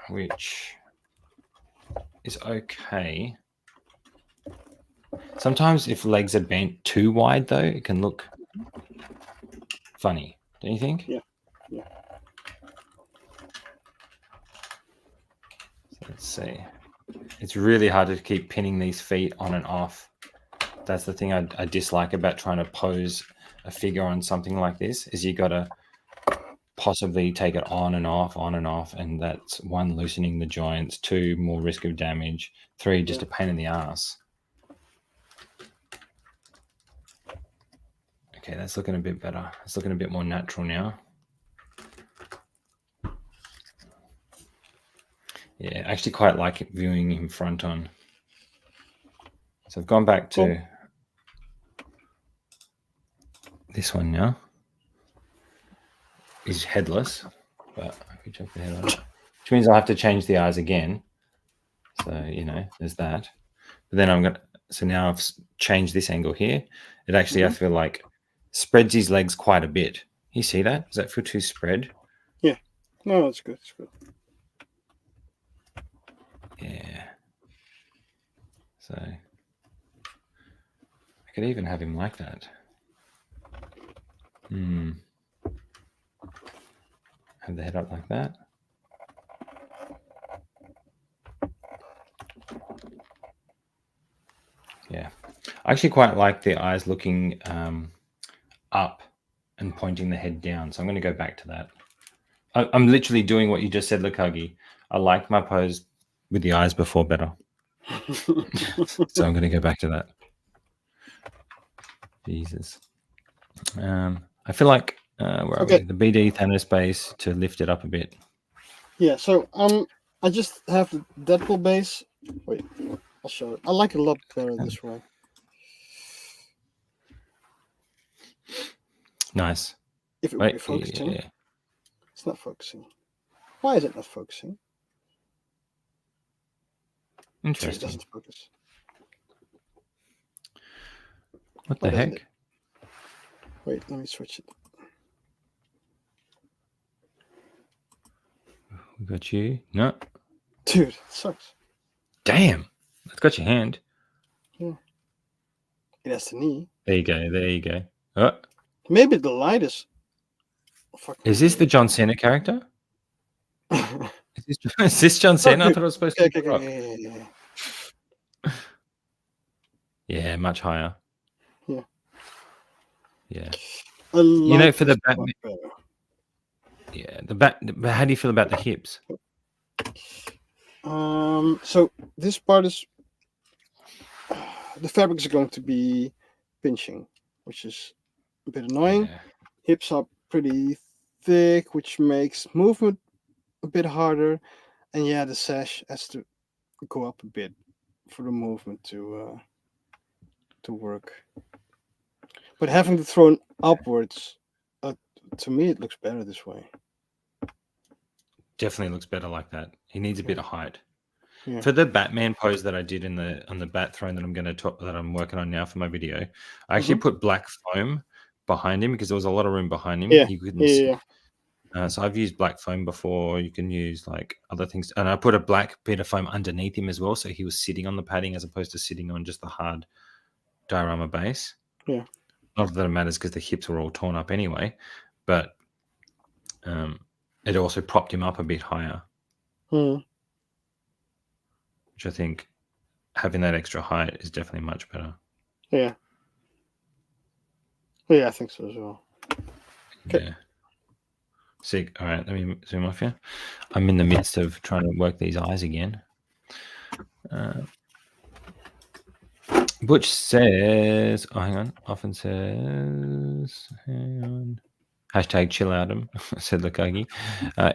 which is okay. Sometimes if legs are bent too wide, though, it can look funny. Don't you think? Yeah. So let's see. It's really hard to keep pinning these feet on and off. That's the thing I dislike about trying to pose a figure on something like this, is you got to possibly take it on and off, and that's 1, loosening the joints, 2, more risk of damage, 3, just a pain in the ass. Okay, that's looking a bit better. It's looking a bit more natural now. Yeah, I actually quite like viewing him front on. So I've gone back to this one now. He's headless. but we took the head on, which means I'll have to change the eyes again. So, there's that. But then so now I've changed this angle here. It actually, I feel like, spreads his legs quite a bit. You see that? Does that feel too spread? Yeah. No, it's good. It's good. Yeah. So I could even have him like that. Have the head up like that. Yeah. I actually quite like the eyes looking up and pointing the head down. So I'm going to go back to that. I'm literally doing what you just said, Lakagi. I like my pose with the eyes before better. So I'm going to go back to that. Jesus. I feel like where are we? The BD Thanos base to lift it up a bit. Yeah, so I just have the Deadpool base. Wait, I'll show it. I like it a lot better this way. Nice. If it would be focusing. Yeah. It's not focusing. Why is it not focusing? Interesting. It doesn't focus. What the heck? Wait, let me switch it. We got you. No. Dude, it sucks. Damn. It's got your hand. Yeah. It has the knee. There you go. Oh. Maybe the light is... Is this the John Cena character? Is this John Cena? I thought it was supposed to be Rock. Yeah, much higher. Yeah. Yeah. Like for the Batman. Yeah, how do you feel about the hips? So this part is the fabric is going to be pinching, which is a bit annoying. Yeah. Hips are pretty thick, which makes movement a bit harder. And yeah, the sash has to go up a bit for the movement to work. But having the throne upwards, to me, it looks better this way. Definitely looks better like that. He needs a bit of height. Yeah. For the Batman pose that I did on the bat throne that I'm working on now for my video, I actually put black foam behind him because there was a lot of room behind him. Yeah. He couldn't see. So I've used black foam before. You can use like other things, and I put a black bit of foam underneath him as well, so he was sitting on the padding as opposed to sitting on just the hard diorama base. Yeah. Not that it matters because the hips were all torn up anyway, but it also propped him up a bit higher. Which I think having that extra height is definitely much better. Yeah. Yeah, I think so as well. Okay. Yeah. Sick. All right, let me zoom off here. I'm in the midst of trying to work these eyes again. Butch says, hang on. Often says, hang on. Hashtag chill out him, said Lakagi.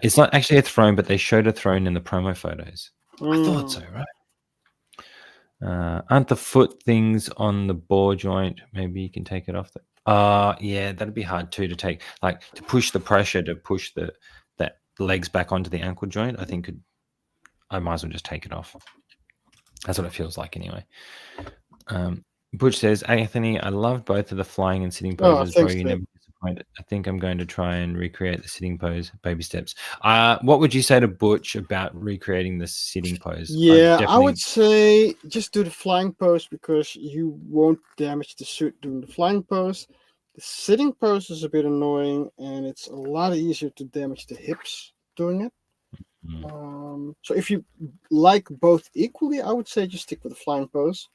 It's not actually a throne, but they showed a throne in the promo photos. I thought so, right? Aren't the foot things on the ball joint? Maybe you can take it off. Yeah, that'd be hard too to take, like to push the pressure to push that legs back onto the ankle joint. I think I might as well just take it off. That's what it feels like anyway. Butch says, Anthony, I love both of the flying and sitting poses, bro. You never disappoint. I think I'm going to try and recreate the sitting pose, baby steps. What would you say to Butch about recreating the sitting pose? Yeah, I would say just do the flying pose because you won't damage the suit doing the flying pose. The sitting pose is a bit annoying and it's a lot easier to damage the hips doing it. So if you like both equally, I would say just stick with the flying pose.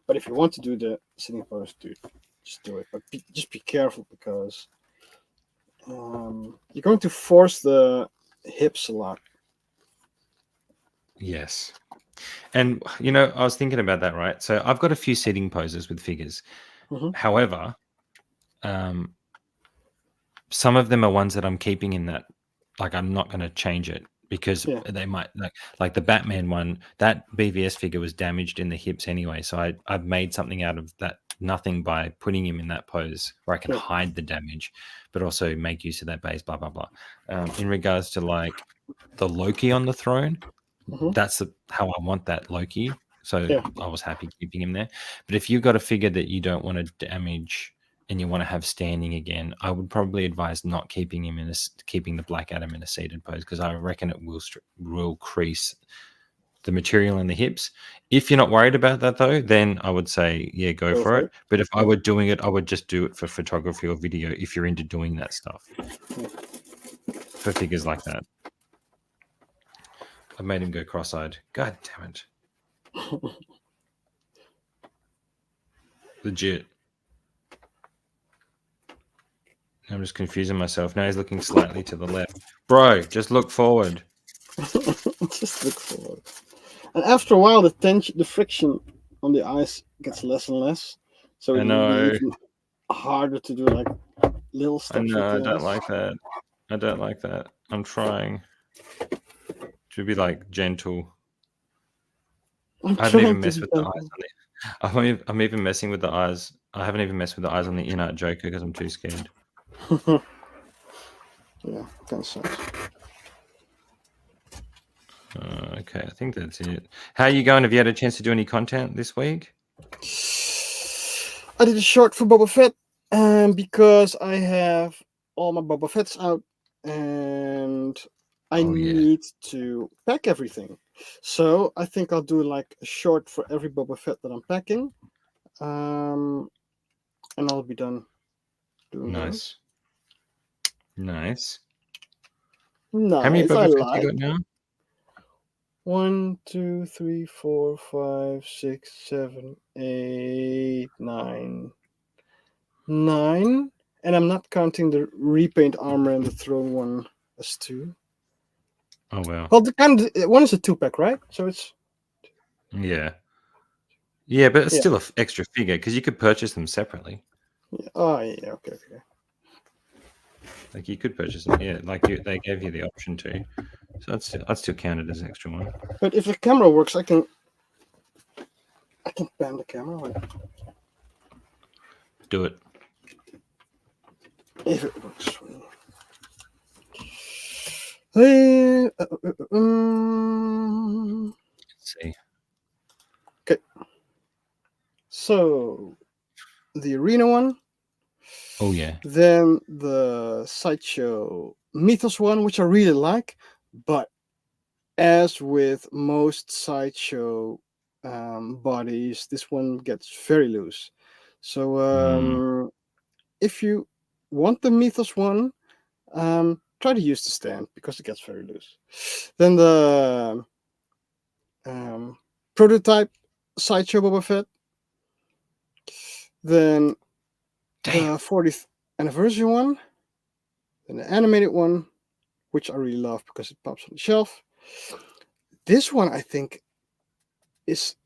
But if you want to do the sitting pose, dude, just do it. But just be careful because you're going to force the hips a lot. Yes. And, I was thinking about that, right? So I've got a few sitting poses with figures. However, some of them are ones that I'm keeping in that, like, I'm not going to change it. Because they might like the Batman one, that BVS figure was damaged in the hips anyway. So I've made something out of that nothing by putting him in that pose where I can Yeah. hide the damage, but also make use of that base, blah, blah, blah. In regards to like the Loki on the throne, Mhm. that's how I want that Loki. So Yeah. I was happy keeping him there. But if you've got a figure that you don't want to damage and you want to have standing again, I would probably advise not keeping him keeping the Black Adam in a seated pose, because I reckon it will crease the material in the hips. If you're not worried about that though, then I would say, yeah, go for it. But if I were doing it, I would just do it for photography or video if you're into doing that stuff. For figures like that. I made him go cross-eyed. God damn it. Legit. I'm just confusing myself. Now he's looking slightly to the left. Bro, just look forward. Just look forward. And after a while, the friction on the eyes gets less and less. So I it know. will be even harder to do like little steps. I know, I with the don't eyes. like that. I don't like that. I'm trying to be like gentle. I'm I haven't even trying to messed be with the gentle. eyes on the. I'm even messing with the eyes. I haven't even messed with the eyes on the in-art Joker because I'm too scared. Yeah, kind of sucks. Okay, I think that's it. How are you going? Have you had a chance to do any content this week? I did a short for Boba Fett, because I have all my Boba Fett's out, and I need to pack everything. So I think I'll do like a short for every Boba Fett that I'm packing, and I'll be done doing Nice. Nice. those. How many Nice, Boba I Fett's like. you got now? 1, 2, 3, 4, 5, 6, 7, 8, 9. 9, and I'm not counting the repaint armor and the throne one as 2. Oh wow. Well, one is a 2-pack, right? So it's Yeah. Yeah, but it's still an extra figure because you could purchase them separately. yeah. Oh yeah, okay. Like you could purchase them, yeah. Like they gave you the option to, so I'd still count it as an extra one. But if the camera works, I can pan the camera. Like, Do it. if it works for me. Let's see. Okay. So the arena one. Oh yeah. Then the Sideshow Mythos one, which I really like, but as with most Sideshow bodies, this one gets very loose. So if you want the Mythos one, try to use the stand because it gets very loose. Then the prototype Sideshow Boba Fett. Then the 40th anniversary one. Then the animated one, which I really love because it pops on the shelf. This one, I think, is,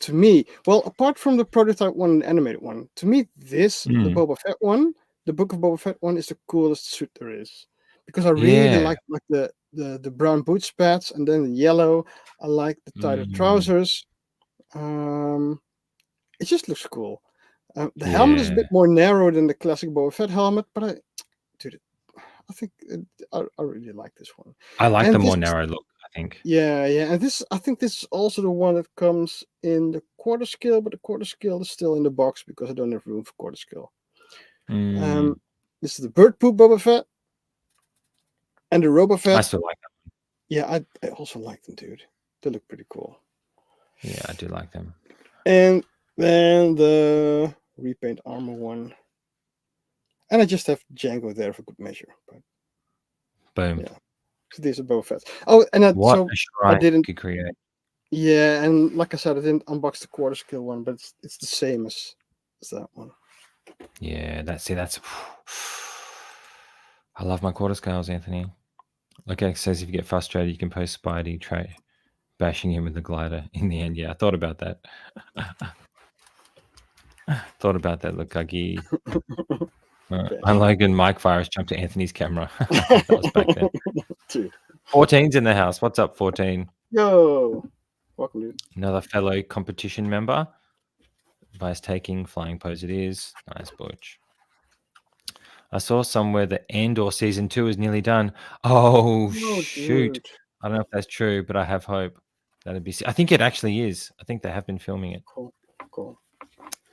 to me, well, apart from the prototype one and the animated one, to me, the Boba Fett one, the Book of Boba Fett one, is the coolest suit there is. Because I really like the brown boot spats and then the yellow. I like the tighter trousers. It just looks cool. The helmet is a bit more narrow than the classic Boba Fett helmet, but I think I really like this one. I like the more narrow look, I think. Yeah. And I think this is also the one that comes in the quarter scale, but the quarter scale is still in the box because I don't have room for quarter scale. This is the bird poop Boba Fett and the Robo Fett. I still like them. Yeah, I also like them, dude. They look pretty cool. Yeah, I do like them. And then the repaint armor one. And I just have Django there for good measure. But boom. Yeah. So these are Boba Fett. Oh, and I didn't create. Yeah, and like I said, I didn't unbox the quarter scale one, but it's the same as that one. Yeah, that's. I love my quarter scales, Anthony. Like it says, if you get frustrated, you can post Spidey bashing him with the glider. In the end, yeah, I thought about that. Look, Guggy. Logan Mike Virus jumped to Anthony's camera. That was back then. Dude. 14's in the house. What's up, 14? Yo, welcome, dude. Another fellow competition member. Vice taking, flying pose it is. Nice, Butch. I saw somewhere that Andor season 2 is nearly done. Oh, shoot. dude. I don't know if that's true, but I have hope. That'd be. I think it actually is. I think they have been filming it. Cool.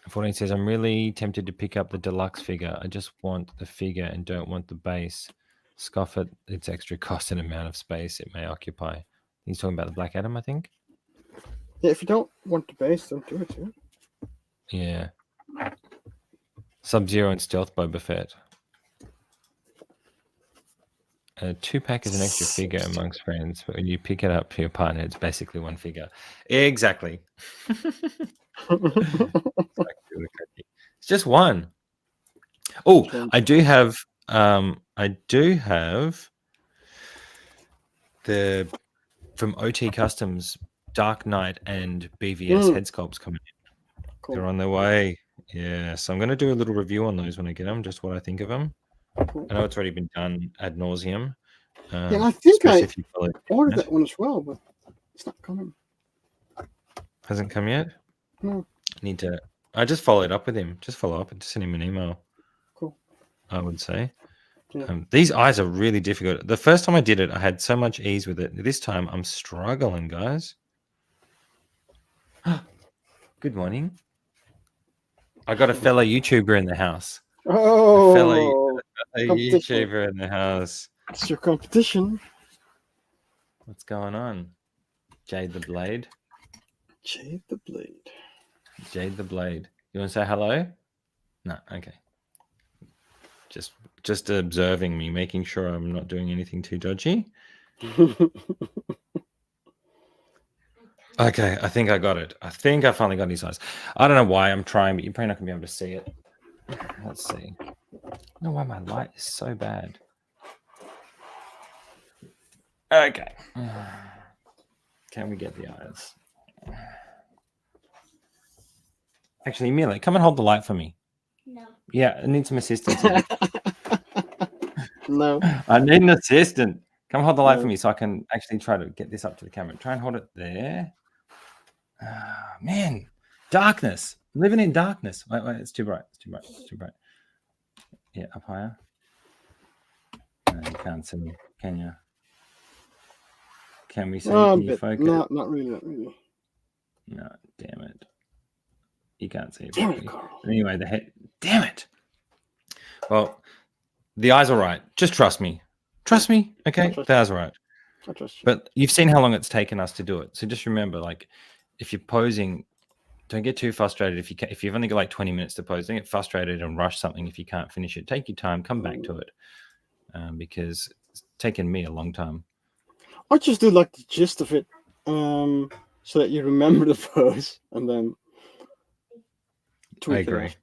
14 says, I'm really tempted to pick up the deluxe figure. I just want the figure and don't want the base. Scoff at its extra cost and amount of space it may occupy. He's talking about the Black Adam, I think. Yeah, if you don't want the base, don't do it, dude. Yeah. Sub-Zero and Stealth Boba Fett. A 2-pack is an extra figure amongst friends, but when you pick it up for your partner, it's basically one figure. Exactly. It's just one. Oh, I do have the from OT Customs Dark Knight and BVS head sculpts coming in. Cool. They're on their way. Yeah, so I'm going to do a little review on those when I get them, just what I think of them. Cool. I know it's already been done ad nauseum. Yeah, I think I if you follow ordered that one as well, but it's not coming. Hasn't come yet? No. Need to. I just followed up with him. Just follow up and just send him an email. Cool. I would say. Yeah. These eyes are really difficult. The first time I did it, I had so much ease with it. This time, I'm struggling, guys. Good morning. I got a fellow YouTuber in the house. Oh, Fellow competition. YouTuber in the house. It's your competition. What's going on? Jade the Blade. Jade the Blade. Jade the Blade. You want to say hello? No. Okay. Just observing me, making sure I'm not doing anything too dodgy. Okay, I think I got it. I think I finally got his eyes. I don't know why I'm trying, but you're probably not going to be able to see it. Let's see. I don't know why my light is so bad. Okay. Can we get the eyes? Actually, Mila, come and hold the light for me. No. Yeah, I need some assistance here. No. I need an assistant. Come hold the light No. for me so I can actually try to get this up to the camera. Try and hold it there. Man, darkness. Living in darkness. Wait, it's too bright. It's too bright. Yeah, up higher. No, you can't see me, can you? Can we see? No, Can you focus? no, not really. No, damn it. You can't see it. Damn it, properly. Carl. Anyway, the head. Damn it. Well, the eyes are right. Just trust me. Trust me. Okay, trust the eyes are right. I trust you. But you've seen how long it's taken us to do it. So just remember, like, if you're posing, don't get too frustrated. If you've only got like 20 minutes to pose, don't get frustrated and rush something if you can't finish it. Take your time. Come back to it, because it's taken me a long time. I just do like the gist of it, so that you remember the pose and then. I agree.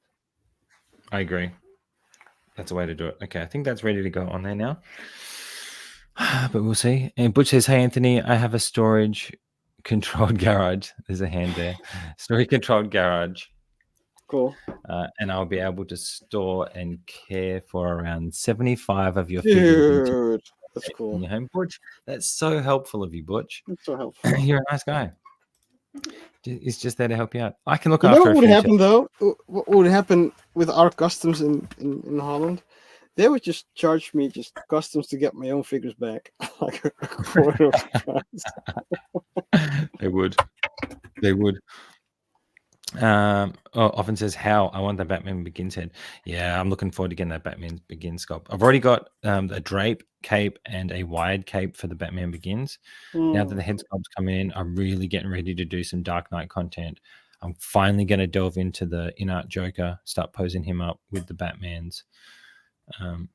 That's a way to do it. Okay, I think that's ready to go on there now. But we'll see. And Butch says, hey, Anthony, I have a storage controlled garage. There's a hand there. Storage controlled garage. Cool. And I'll be able to store and care for around 75 of your figures Dude, that's in cool. your home. Butch, that's so helpful of you, Butch. That's so helpful. You're a nice guy. He's just there to help you out. I can look You know after what a would few happen though? What would happen with our customs in Holland? They would just charge me just customs to get my own figures back, like a quarter of the price. They would. Often says how I want the Batman Begins head. Yeah, I'm looking forward to getting that Batman Begins sculpt. I've already got a drape cape and a wired cape for the Batman Begins. Now that the head sculpts come in, I'm really getting ready to do some Dark Knight content. I'm finally going to delve into the in-art Joker, start posing him up with the Batmans.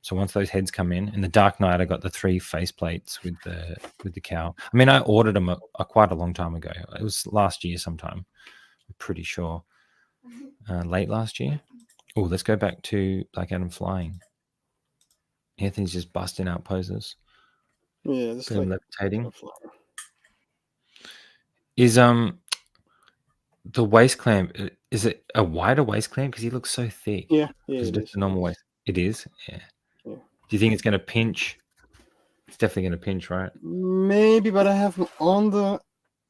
So once those heads come in, and the Dark Knight, I got the 3 face plates with the cowl. I mean, I ordered them quite a long time ago. It was last year sometime. I'm pretty sure. Late last year. Oh, let's go back to Black Adam flying. Anthony's just busting out poses. Yeah, this is like levitating. Is the waist clamp? Is it a wider waist clamp? Because he looks so thick. Yeah, Is it it is. a normal waist? It is. Yeah. Yeah. Do you think it's going to pinch? It's definitely going to pinch, right? Maybe, but I have him on the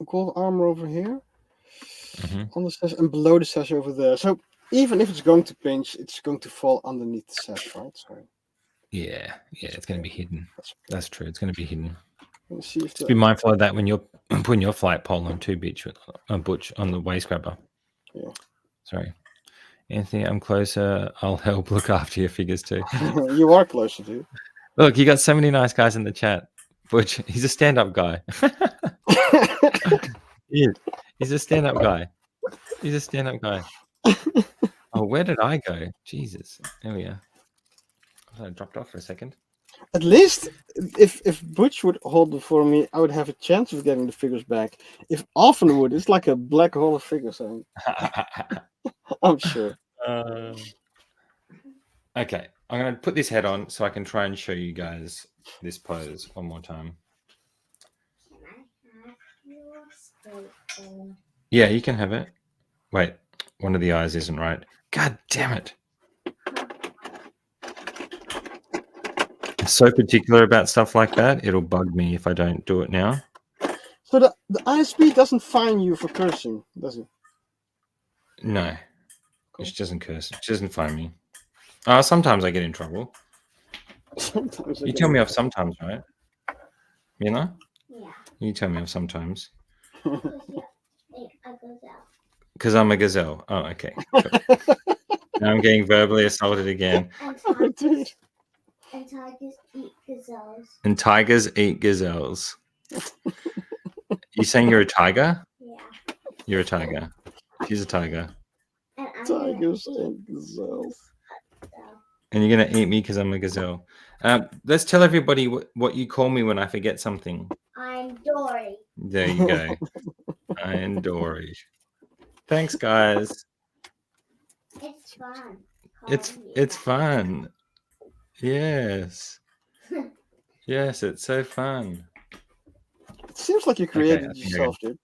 gold armor over here. Mhm. on the sash and below the sash over there. So even if it's going to pinch, it's going to fall underneath the sash, right? So Yeah, it's going to be hidden. that's That's true. It's going to be hidden. let me see if Just be mindful of that when you're putting your flight pole on too, Butch, on the waist grabber. Yeah. Sorry. Anthony, I'm closer. I'll help look after your figures too. You are closer, dude. Look, you got so many nice guys in the chat. Butch, he's a stand-up guy. He is. He's a stand-up guy. He's a stand-up guy. Oh, where did I go? Jesus. There we are. I dropped off for a second. At least if Butch would hold it for me, I would have a chance of getting the figures back. If Alphen would, it's like a black hole of figures. I'm sure. Okay, I'm going to put this head on so I can try and show you guys this pose one more time. Yeah, you can have it. Wait, one of the eyes isn't right. God damn it. I'm so particular about stuff like that. It'll bug me if I don't do it now. So the ISP doesn't fine you for cursing, does it? No, Cool. she doesn't curse. She doesn't find me. Sometimes I get in trouble. Sometimes I You get tell me it. off sometimes, right? You know? Yeah. You tell me off sometimes. I goes out. Because I'm a gazelle. Oh, okay. Cool. Now I'm getting verbally assaulted again. And Dude. tigers eat gazelles. And tigers eat gazelles. You saying you're a tiger? Yeah. You're a tiger. She's a tiger. And I'm Tigers gonna eat and gazelles. And you're going to eat me because I'm a gazelle. Let's tell everybody what you call me when I forget something. I'm Dory. There you go. I'm Dory. Thanks, guys. It's fun. It's fun. Yes. Yes, it's so fun. It seems like you created I think I yourself, dude.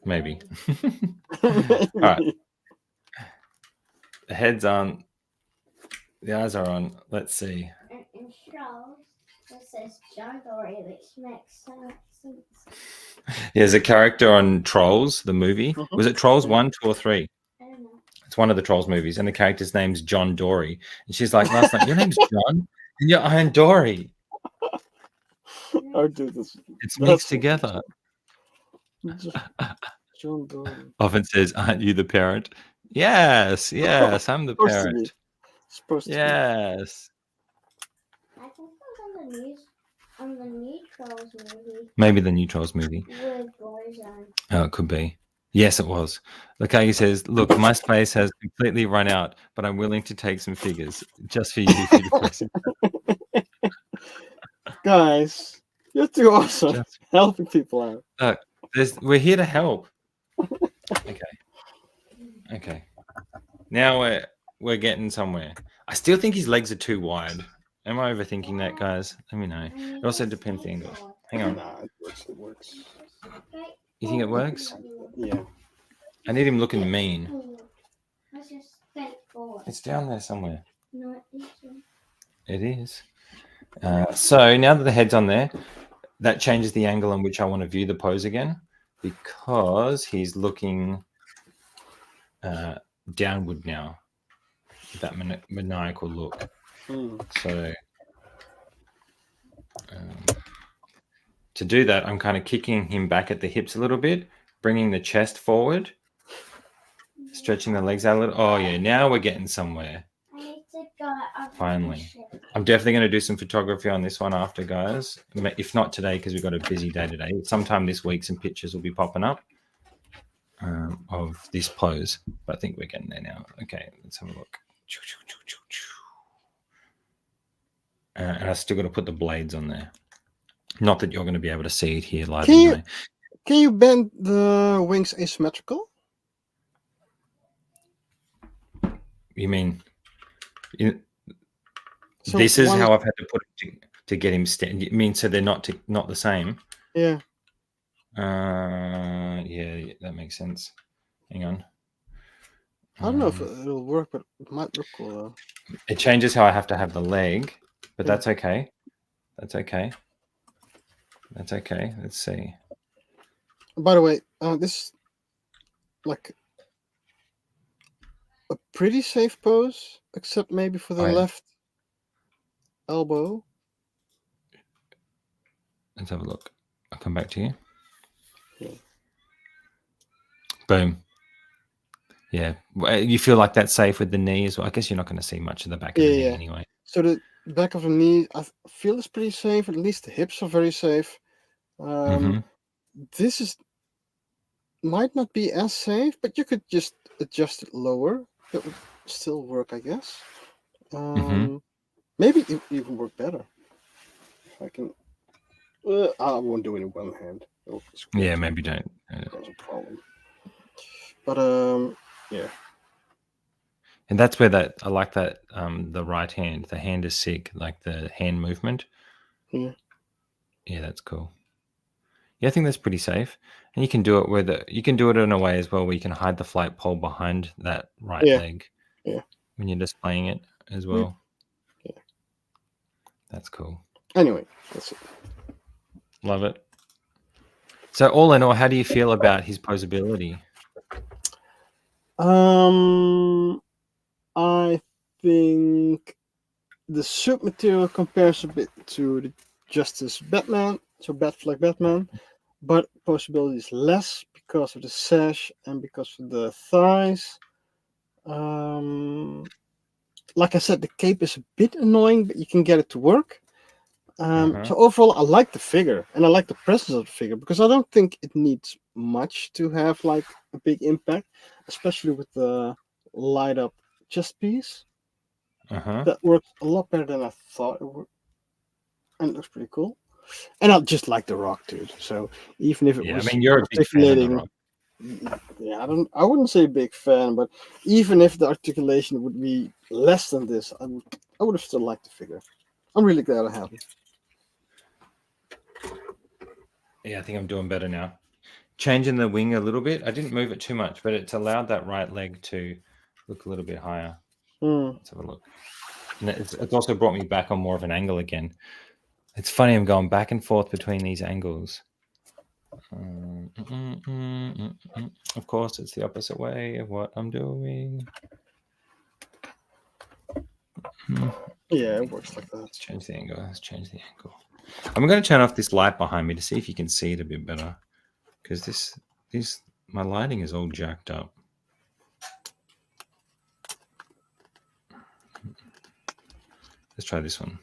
Maybe. All right. The head's on. The eyes are on. Let's see. And in Trolls, it says John Dory, which makes sense. There's a character on Trolls, the movie. Mhm. Was it Trolls 1, 2, or 3? I don't know. It's one of the Trolls movies, and the character's name's John Dory. And she's like, last night, your name's John? And you're Iron Dory. Oh, dude, that's It's mixed together. John Dory. Often says, aren't you the parent? Yes, I'm the Supposed to be. parent. Supposed to Yes. I think it was on the new Trolls movie Maybe the new Trolls movie. with Warzone. Oh, it could be. Yes, it was. Lukai says, look, my space has completely run out, but I'm willing to take some figures just for you. be. Guys, you're too awesome. Just- Helping people out. We're here to help. Okay. Now we're getting somewhere. I still think his legs are too wide. Am I overthinking that, guys? Let me know. It also depends the angle. Hang on. Nah, it works. It works. You think it works? Yeah. I need him looking mean. Let's just straight forward. It's down there somewhere. No, it's It is. So now that the head's on there, that changes the angle in which I want to view the pose again, because he's looking downward now with that maniacal look. So to do that, I'm kind of kicking him back at the hips a little bit, bringing the chest forward, stretching the legs out a little. Oh yeah, now we're getting somewhere. I need to go up. Finally. I'm definitely going to do some photography on this one after, guys. If not today, because we've got a busy day today. Sometime this week, some pictures will be popping up of this pose. But I think we're getting there now. Okay, let's have a look. And I still got to put the blades on there. Not that you're going to be able to see it here live. Can you bend the wings asymmetrical? You mean... So this is one- how I've had to put it to get him stand. You mean so they're not the same? Yeah. Yeah, that makes sense. Hang on. I don't know if it'll work, but it might look cool though. It changes how I have to have the leg, but Yeah. that's okay. That's okay. That's okay. Let's see. By the way, this like a pretty safe pose, except maybe for the Oh, yeah. left elbow. Let's have a look. I'll come back to you. Yeah. Boom. Yeah. You feel like that's safe with the knee as well. I guess you're not going to see much of the back of the knee Yeah. anyway. So the back of the knee, I feel is pretty safe. At least the hips are very safe. Mhm. This is might not be as safe, but you could just adjust it lower. It would still work, I guess. Maybe it even work better. If I can, I won't do it in one hand. Yeah, maybe don't. Cause a problem. But yeah. And that's where that I like that the right hand, the hand is sick, like the hand movement. Yeah. Yeah, that's cool. Yeah, I think that's pretty safe. And you can do it with you can do it in a way as well where you can hide the flight pole behind that right leg. Yeah. When you're displaying it as well. Yeah. That's cool. Anyway, that's it. Love it. So all in all, how do you feel about his posability? I think the suit material compares a bit to the Justice Batman, so Batfleck Batman, but possibility is less because of the sash and because of the thighs. Like I said, the cape is a bit annoying, but you can get it to work. So overall, I like the figure and I like the presence of the figure because I don't think it needs much to have like a big impact, especially with the light up chest piece. That works a lot better than I thought it would, and it looks pretty cool. And I just like the Rock, dude. So even if it was, I mean, you're a big fan of the Rock. Yeah, I wouldn't say big fan, but even if the articulation would be less than this, I would have still liked the figure. I'm really glad I have it. Yeah, I think I'm doing better now. Changing the wing a little bit. I didn't move it too much, but it's allowed that right leg to look a little bit higher. Let's have a look. And it's also brought me back on more of an angle again. It's funny, I'm going back and forth between these angles. Of course, it's the opposite way of what I'm doing. Yeah, it works like that. Let's change the angle. I'm going to turn off this light behind me to see if you can see it a bit better. Because my lighting is all jacked up. Let's try this one.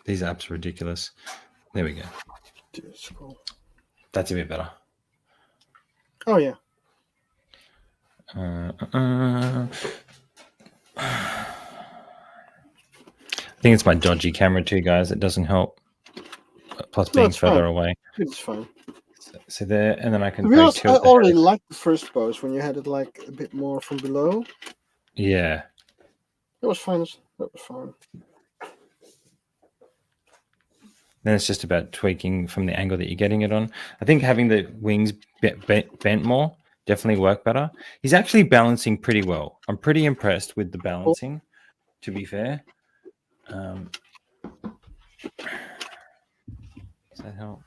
These apps are ridiculous. There we go. That's a bit better. Oh, yeah. I think it's my dodgy camera too, guys. It doesn't help. Plus being further away. It's fine. So there, and then I can. To be honest, I already liked the first pose when you had it like a bit more from below. Yeah. It was fine. That was fine. Then it's just about tweaking from the angle that you're getting it on. I think having the wings bent more definitely work better. He's actually balancing pretty well. I'm pretty impressed with the balancing, to be fair. Does that help?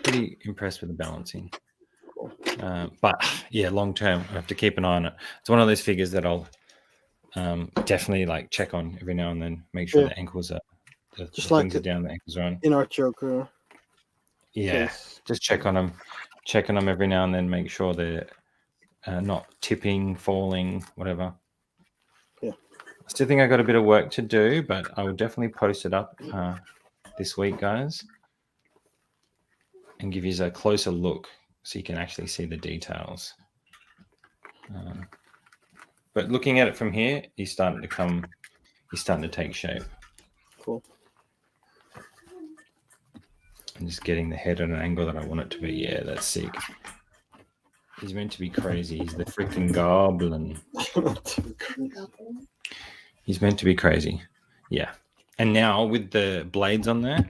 Pretty impressed with the balancing. But yeah, long term, I have to keep an eye on it. It's one of those figures that I'll definitely like check on every now and then, make sure the ankles are just like things are down, the ankles are on. In our Joker. Yeah, just check on them. Checking them every now and then, make sure they're not tipping, falling, whatever. Yeah. I still think I got a bit of work to do, but I will definitely post it up this week, guys, and give you a closer look so you can actually see the details. But looking at it from here, he's starting to take shape. Cool. I'm just getting the head at an angle that I want it to be. Yeah, that's sick. He's meant to be crazy. He's the freaking goblin. He's meant to be crazy. Yeah. And now with the blades on there.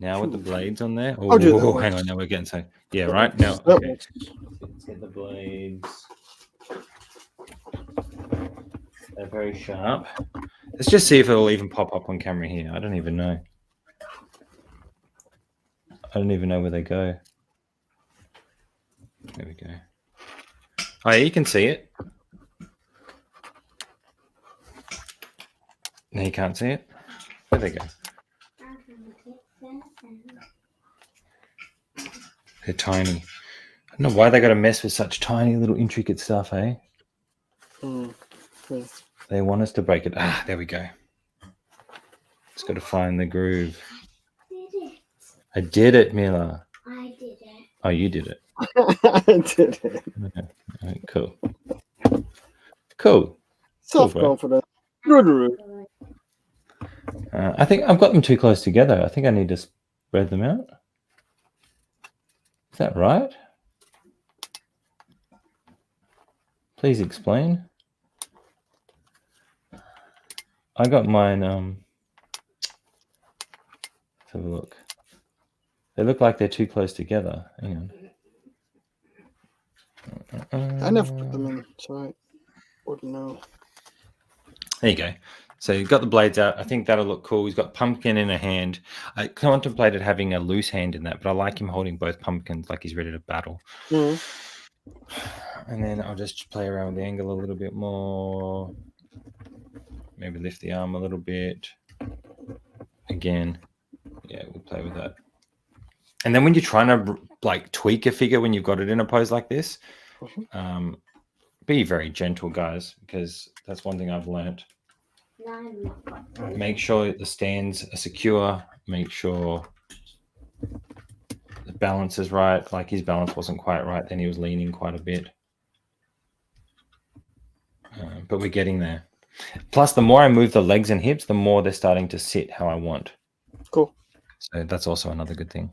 Oh, hang on. Now we're getting so. Yeah, right? Now. Okay. Let's get the blades. They're very sharp. Let's just see if it'll even pop up on camera here. I don't even know. I don't even know where they go. There we go. Oh, yeah, you can see it. No, you can't see it. There they go. They're tiny. I don't know why they got to mess with such tiny little intricate stuff, eh? Okay. They want us to break it. Ah, there we go. Just got to find the groove. I did it, Mila. I did it. Oh, you did it. I did it. Okay. All right, cool. Cool. Self-confident. Rude. I think I've got them too close together. I think I need to spread them out. Is that right? Please explain. I got mine. Let's have a look. They look like they're too close together. Hang on. I never put them in, so I wouldn't know. There you go. So you've got the blades out. I think that'll look cool. He's got pumpkin in a hand. I contemplated having a loose hand in that, but I like him holding both pumpkins like he's ready to battle. Mhm. And then I'll just play around with the angle a little bit more. Maybe lift the arm a little bit. Again, yeah, we'll play with that. And then when you're trying to like tweak a figure when you've got it in a pose like this, be very gentle, guys, because that's one thing I've learned. No, I'm not. Make sure the stands are secure. Make sure the balance is right. Like his balance wasn't quite right. Then he was leaning quite a bit. But we're getting there. Plus, the more I move the legs and hips, the more they're starting to sit how I want. Cool. So that's also another good thing.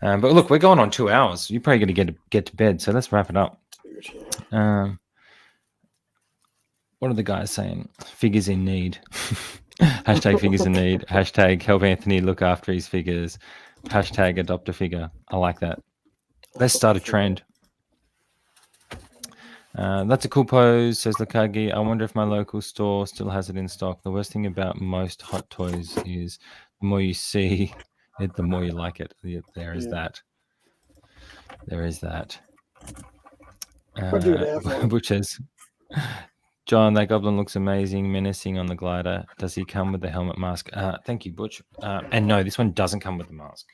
But look, we're going on 2 hours. You're probably going to get to bed. So let's wrap it up. What are the guys saying? Figures in need. Hashtag figures in need. Hashtag help Anthony look after his figures. Hashtag adopt a figure. I like that. Let's start a trend. That's a cool pose, says Lakagi. I wonder if my local store still has it in stock. The worst thing about most hot toys is the more you see it, the more you like it. There is that. There is that. What do they have on? Which says, John, that goblin looks amazing, menacing on the glider. Does he come with the helmet mask? Thank you, Butch. And no, this one doesn't come with the mask.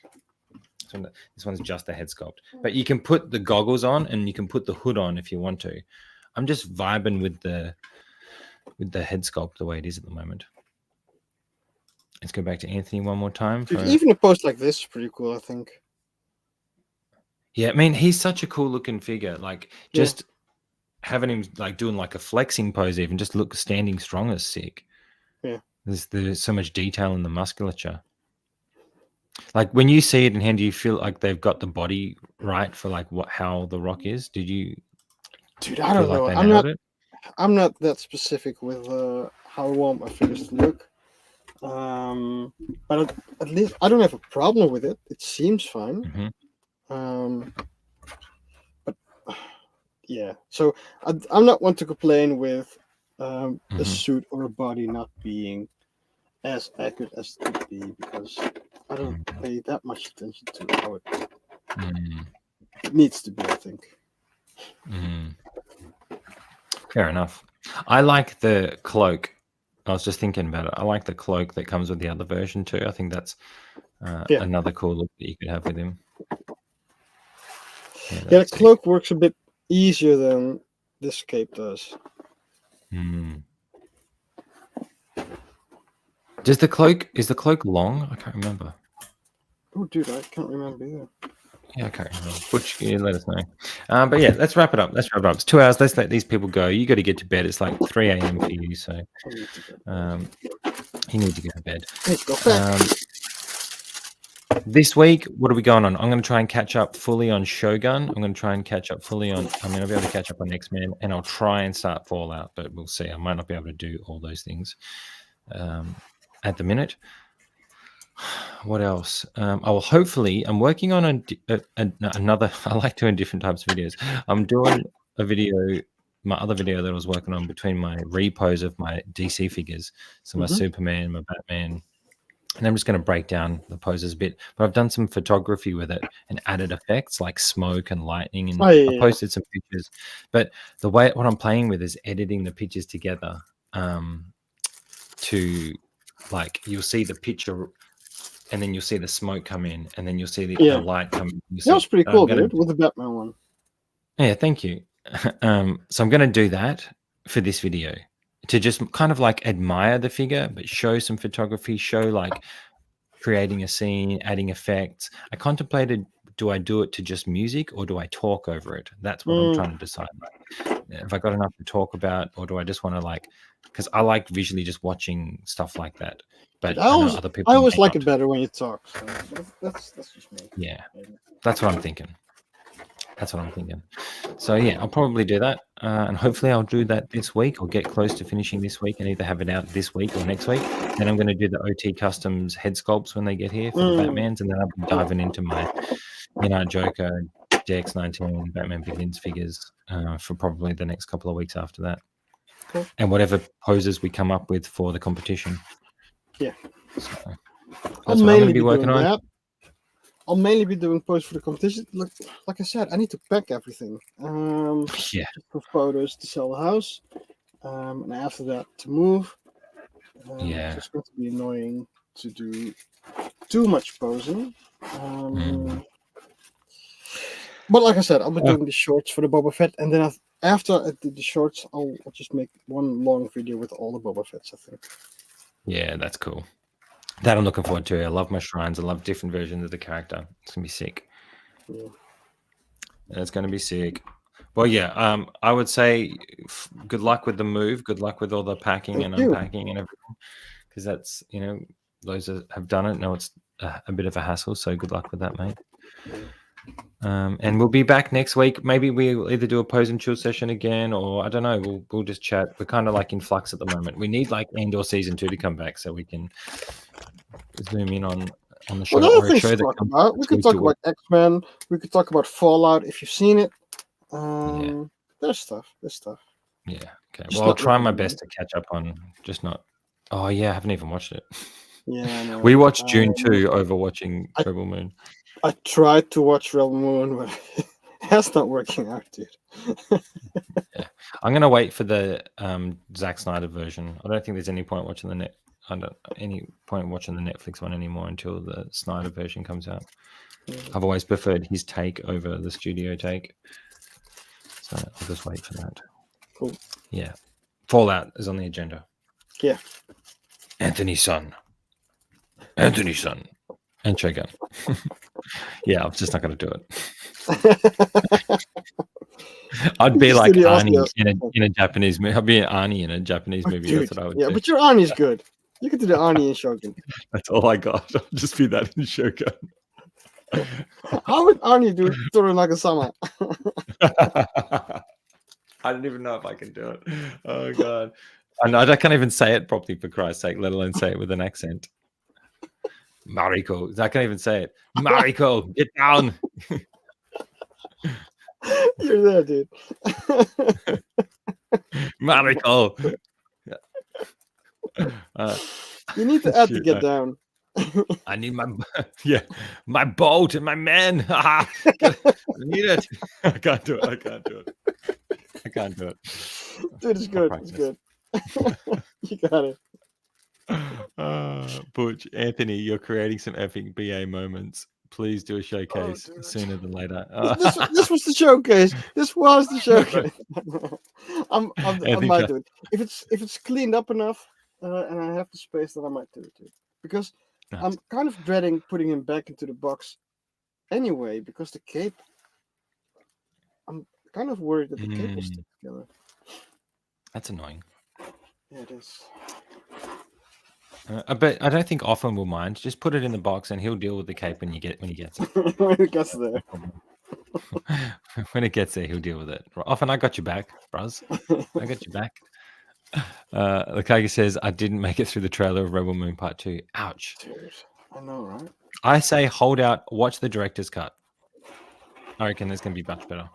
This one's just a head sculpt. But you can put the goggles on and you can put the hood on if you want to. I'm just vibing with the head sculpt the way it is at the moment. Let's go back to Anthony one more time. Dude, even a post like this is pretty cool, I think. Yeah, I mean, he's such a cool looking figure. Like, just having him like doing like a flexing pose, even just standing strong is sick. Yeah, there's so much detail in the musculature. Like when you see it in hand, do you feel like they've got the body right for like how the Rock is? Did you? Dude, I don't know. Like I'm not that specific with how I want my figures to look. But at least I don't have a problem with it. It seems fine. Mm-hmm. But yeah, so I'm not one to complain with a suit or a body not being as accurate as it could be, because I don't pay that much attention to how it needs to be, I think. Fair enough. I like the cloak. I was just thinking about it. I like the cloak that comes with the other version too. I think that's another cool look that you could have with him. Yeah, the cloak works a bit easier than this cape does. Is the cloak long? I can't remember. Oh, dude, I can't remember either. Yeah, I can't remember. Butch, let us know. But yeah, let's wrap it up. It's 2 hours. Let's let these people go. You got to get to bed. It's like 3 a.m. for you, so you need to go to bed. This week, what are we going on? I'm going to try and catch up fully on Shogun. I'm going to try and catch up fully on. I mean, I'll be able to catch up on X-Men, and I'll try and start Fallout, but we'll see. I might not be able to do all those things at the minute. What else? Hopefully, I'm working on another. I like doing different types of videos. I'm doing a video my other video that I was working on between my repos of my DC figures, so my Superman, my Batman, and I'm just going to break down the poses a bit. But I've done some photography with it and added effects like smoke and lightning, and I posted some pictures. But the way what I'm playing with is editing the pictures together to like you'll see the picture. And then you'll see the smoke come in, and then you'll see the light come in. That was pretty cool, dude, with the Batman one. Yeah, thank you. So I'm going to do that for this video to just kind of like admire the figure, but show some photography, show like creating a scene, adding effects. I contemplated, do I do it to just music or do I talk over it? That's what I'm trying to decide. Have I got enough to talk about, or do I just want to like, because I like visually just watching stuff like that. But I always like it better when you talk. So that's just me. Yeah, that's what I'm thinking. So yeah, I'll probably do that, and hopefully I'll do that this week or get close to finishing this week and either have it out this week or next week. Then I'm going to do the OT Customs head sculpts when they get here for the Batmans, and then I'll be diving into my Joker, DX19, Batman Begins figures for probably the next couple of weeks after that. Cool. And whatever poses we come up with for the competition. Yeah. So I'll mainly be working on that. I'll mainly be doing posts for the competition. Like I said, I need to pack everything. For photos to sell the house, and after that to move. It's just going to be annoying to do too much posing. But like I said, I'll be doing the shorts for the Boba Fett, and then after I do the shorts, I'll just make one long video with all the Boba Fetts, I think. Yeah, that's cool. That I'm looking forward to. I love my shrines. I love different versions of the character. It's going to be sick. Yeah. It's going to be sick. Well, yeah, I would say good luck with the move. Good luck with all the packing and unpacking and everything. Because that's, those that have done it know it's a bit of a hassle. So good luck with that, mate. And we'll be back next week. Maybe we'll either do a pose and chill session again, or I don't know. We'll just chat. We're kind of like in flux at the moment. We need like Andor season 2 to come back so we can zoom in on the show. Well, other things to talk about. We could talk about X-Men. We could talk about Fallout if you've seen it. There's stuff. Yeah. Okay. Well, I'll try my best to catch up on. Just not. Oh yeah, I haven't even watched it. Yeah. No, we watched June 2 over watching Rebel Moon. I tried to watch Rebel Moon, but that's not working out, dude. Yeah. I'm gonna wait for the Zack Snyder version. I don't think there's any point watching the Netflix one anymore until the Snyder version comes out. I've always preferred his take over the studio take, so I'll just wait for that. Cool. Yeah, Fallout is on the agenda. Yeah, Anthony's son, and Shogun. Yeah, I'm just not going to do it. I'd be like Arnie in a Japanese movie. I'd be an Arnie in a Japanese movie. Dude, that's what I would do. Yeah, but your Arnie's good. You could do the Arnie in Shogun. That's all I got. I'll just be that in Shogun. How would Arnie do Toru Nagasama? I don't even know if I can do it. Oh, God. I can't even say it properly, for Christ's sake, let alone say it with an accent. Mariko. I can't even say it. Mariko, get down. You're there, dude. Mariko. You need to add to get down. I need my boat and my men. I need it. I can't do it. Dude, it's good. It's good. You got it. Butch, Anthony, you're creating some epic BA moments. Please do a showcase sooner than later. This was the showcase. This was the showcase. I might do it if it's cleaned up enough and I have the space. Then I might do it too, because I'm kind of dreading putting him back into the box anyway, because the cape. I'm kind of worried that the cape will stick together. That's annoying. Yeah, it is. But I don't think Offen will mind. Just put it in the box, and he'll deal with the cape when he gets it. When it gets there. When it gets there, he'll deal with it. Offen, I got your back, bruz. I got your back. Lakagi says, I didn't make it through the trailer of Rebel Moon Part 2. Ouch. Dude, I know, right? I say hold out, watch the director's cut. I reckon this can be much better.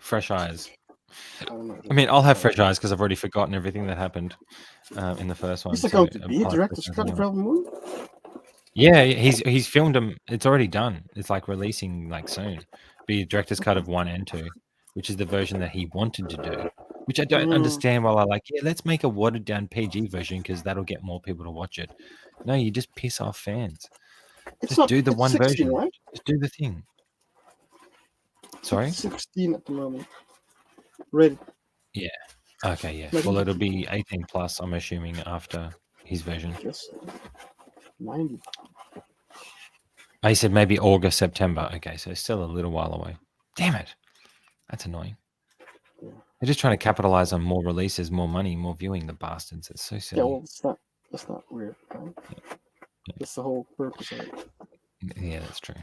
Fresh eyes. I don't know. I mean, I'll have fresh eyes because I've already forgotten everything that happened in the first one. Is there so going to be a apologies director's to cut of everyone. Rebel Moon? Yeah, he's filmed them. It's already done. It's like releasing like soon. Be a director's cut of 1 and 2, which is the version that he wanted to do. Which I don't understand. While I like, yeah, let's make a watered down PG version because that'll get more people to watch it. No, you just piss off fans. It's Just not. do the It's one 16, version. right? Just do the thing. Sorry. It's 16 at the moment. Rated. Okay, yeah. Like- Well, it'll be 18 plus. I'm assuming after his version. Yes. 90. I said maybe August, September. Okay, so it's still a little while away. Damn it. That's annoying. Yeah. They're just trying to capitalize on more releases, more money, more viewing, the bastards. It's so silly. Yeah, well, that's not weird. Right? That's the whole purpose of it. Yeah, that's true.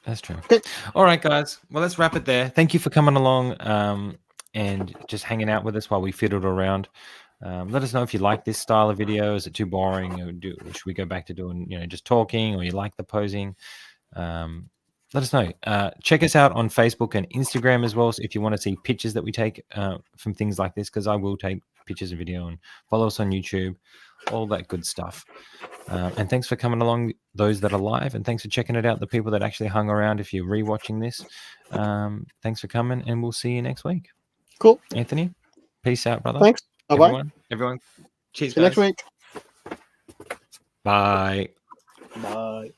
That's true. Okay. All right, guys. Well, let's wrap it there. Thank you for coming along and just hanging out with us while we fiddled around. Let us know if you like this style of video. Is it too boring? Or should we go back to doing, just talking, or you like the posing? Let us know. Check us out on Facebook and Instagram as well. So if you want to see pictures that we take from things like this, because I will take pictures and video, and follow us on YouTube, all that good stuff. And thanks for coming along, those that are live, and thanks for checking it out, the people that actually hung around. If you're rewatching this, thanks for coming, and we'll see you next week. Cool. Anthony, peace out, brother. Thanks. Bye bye. Everyone, cheers, See you guys. next week. Bye. Bye.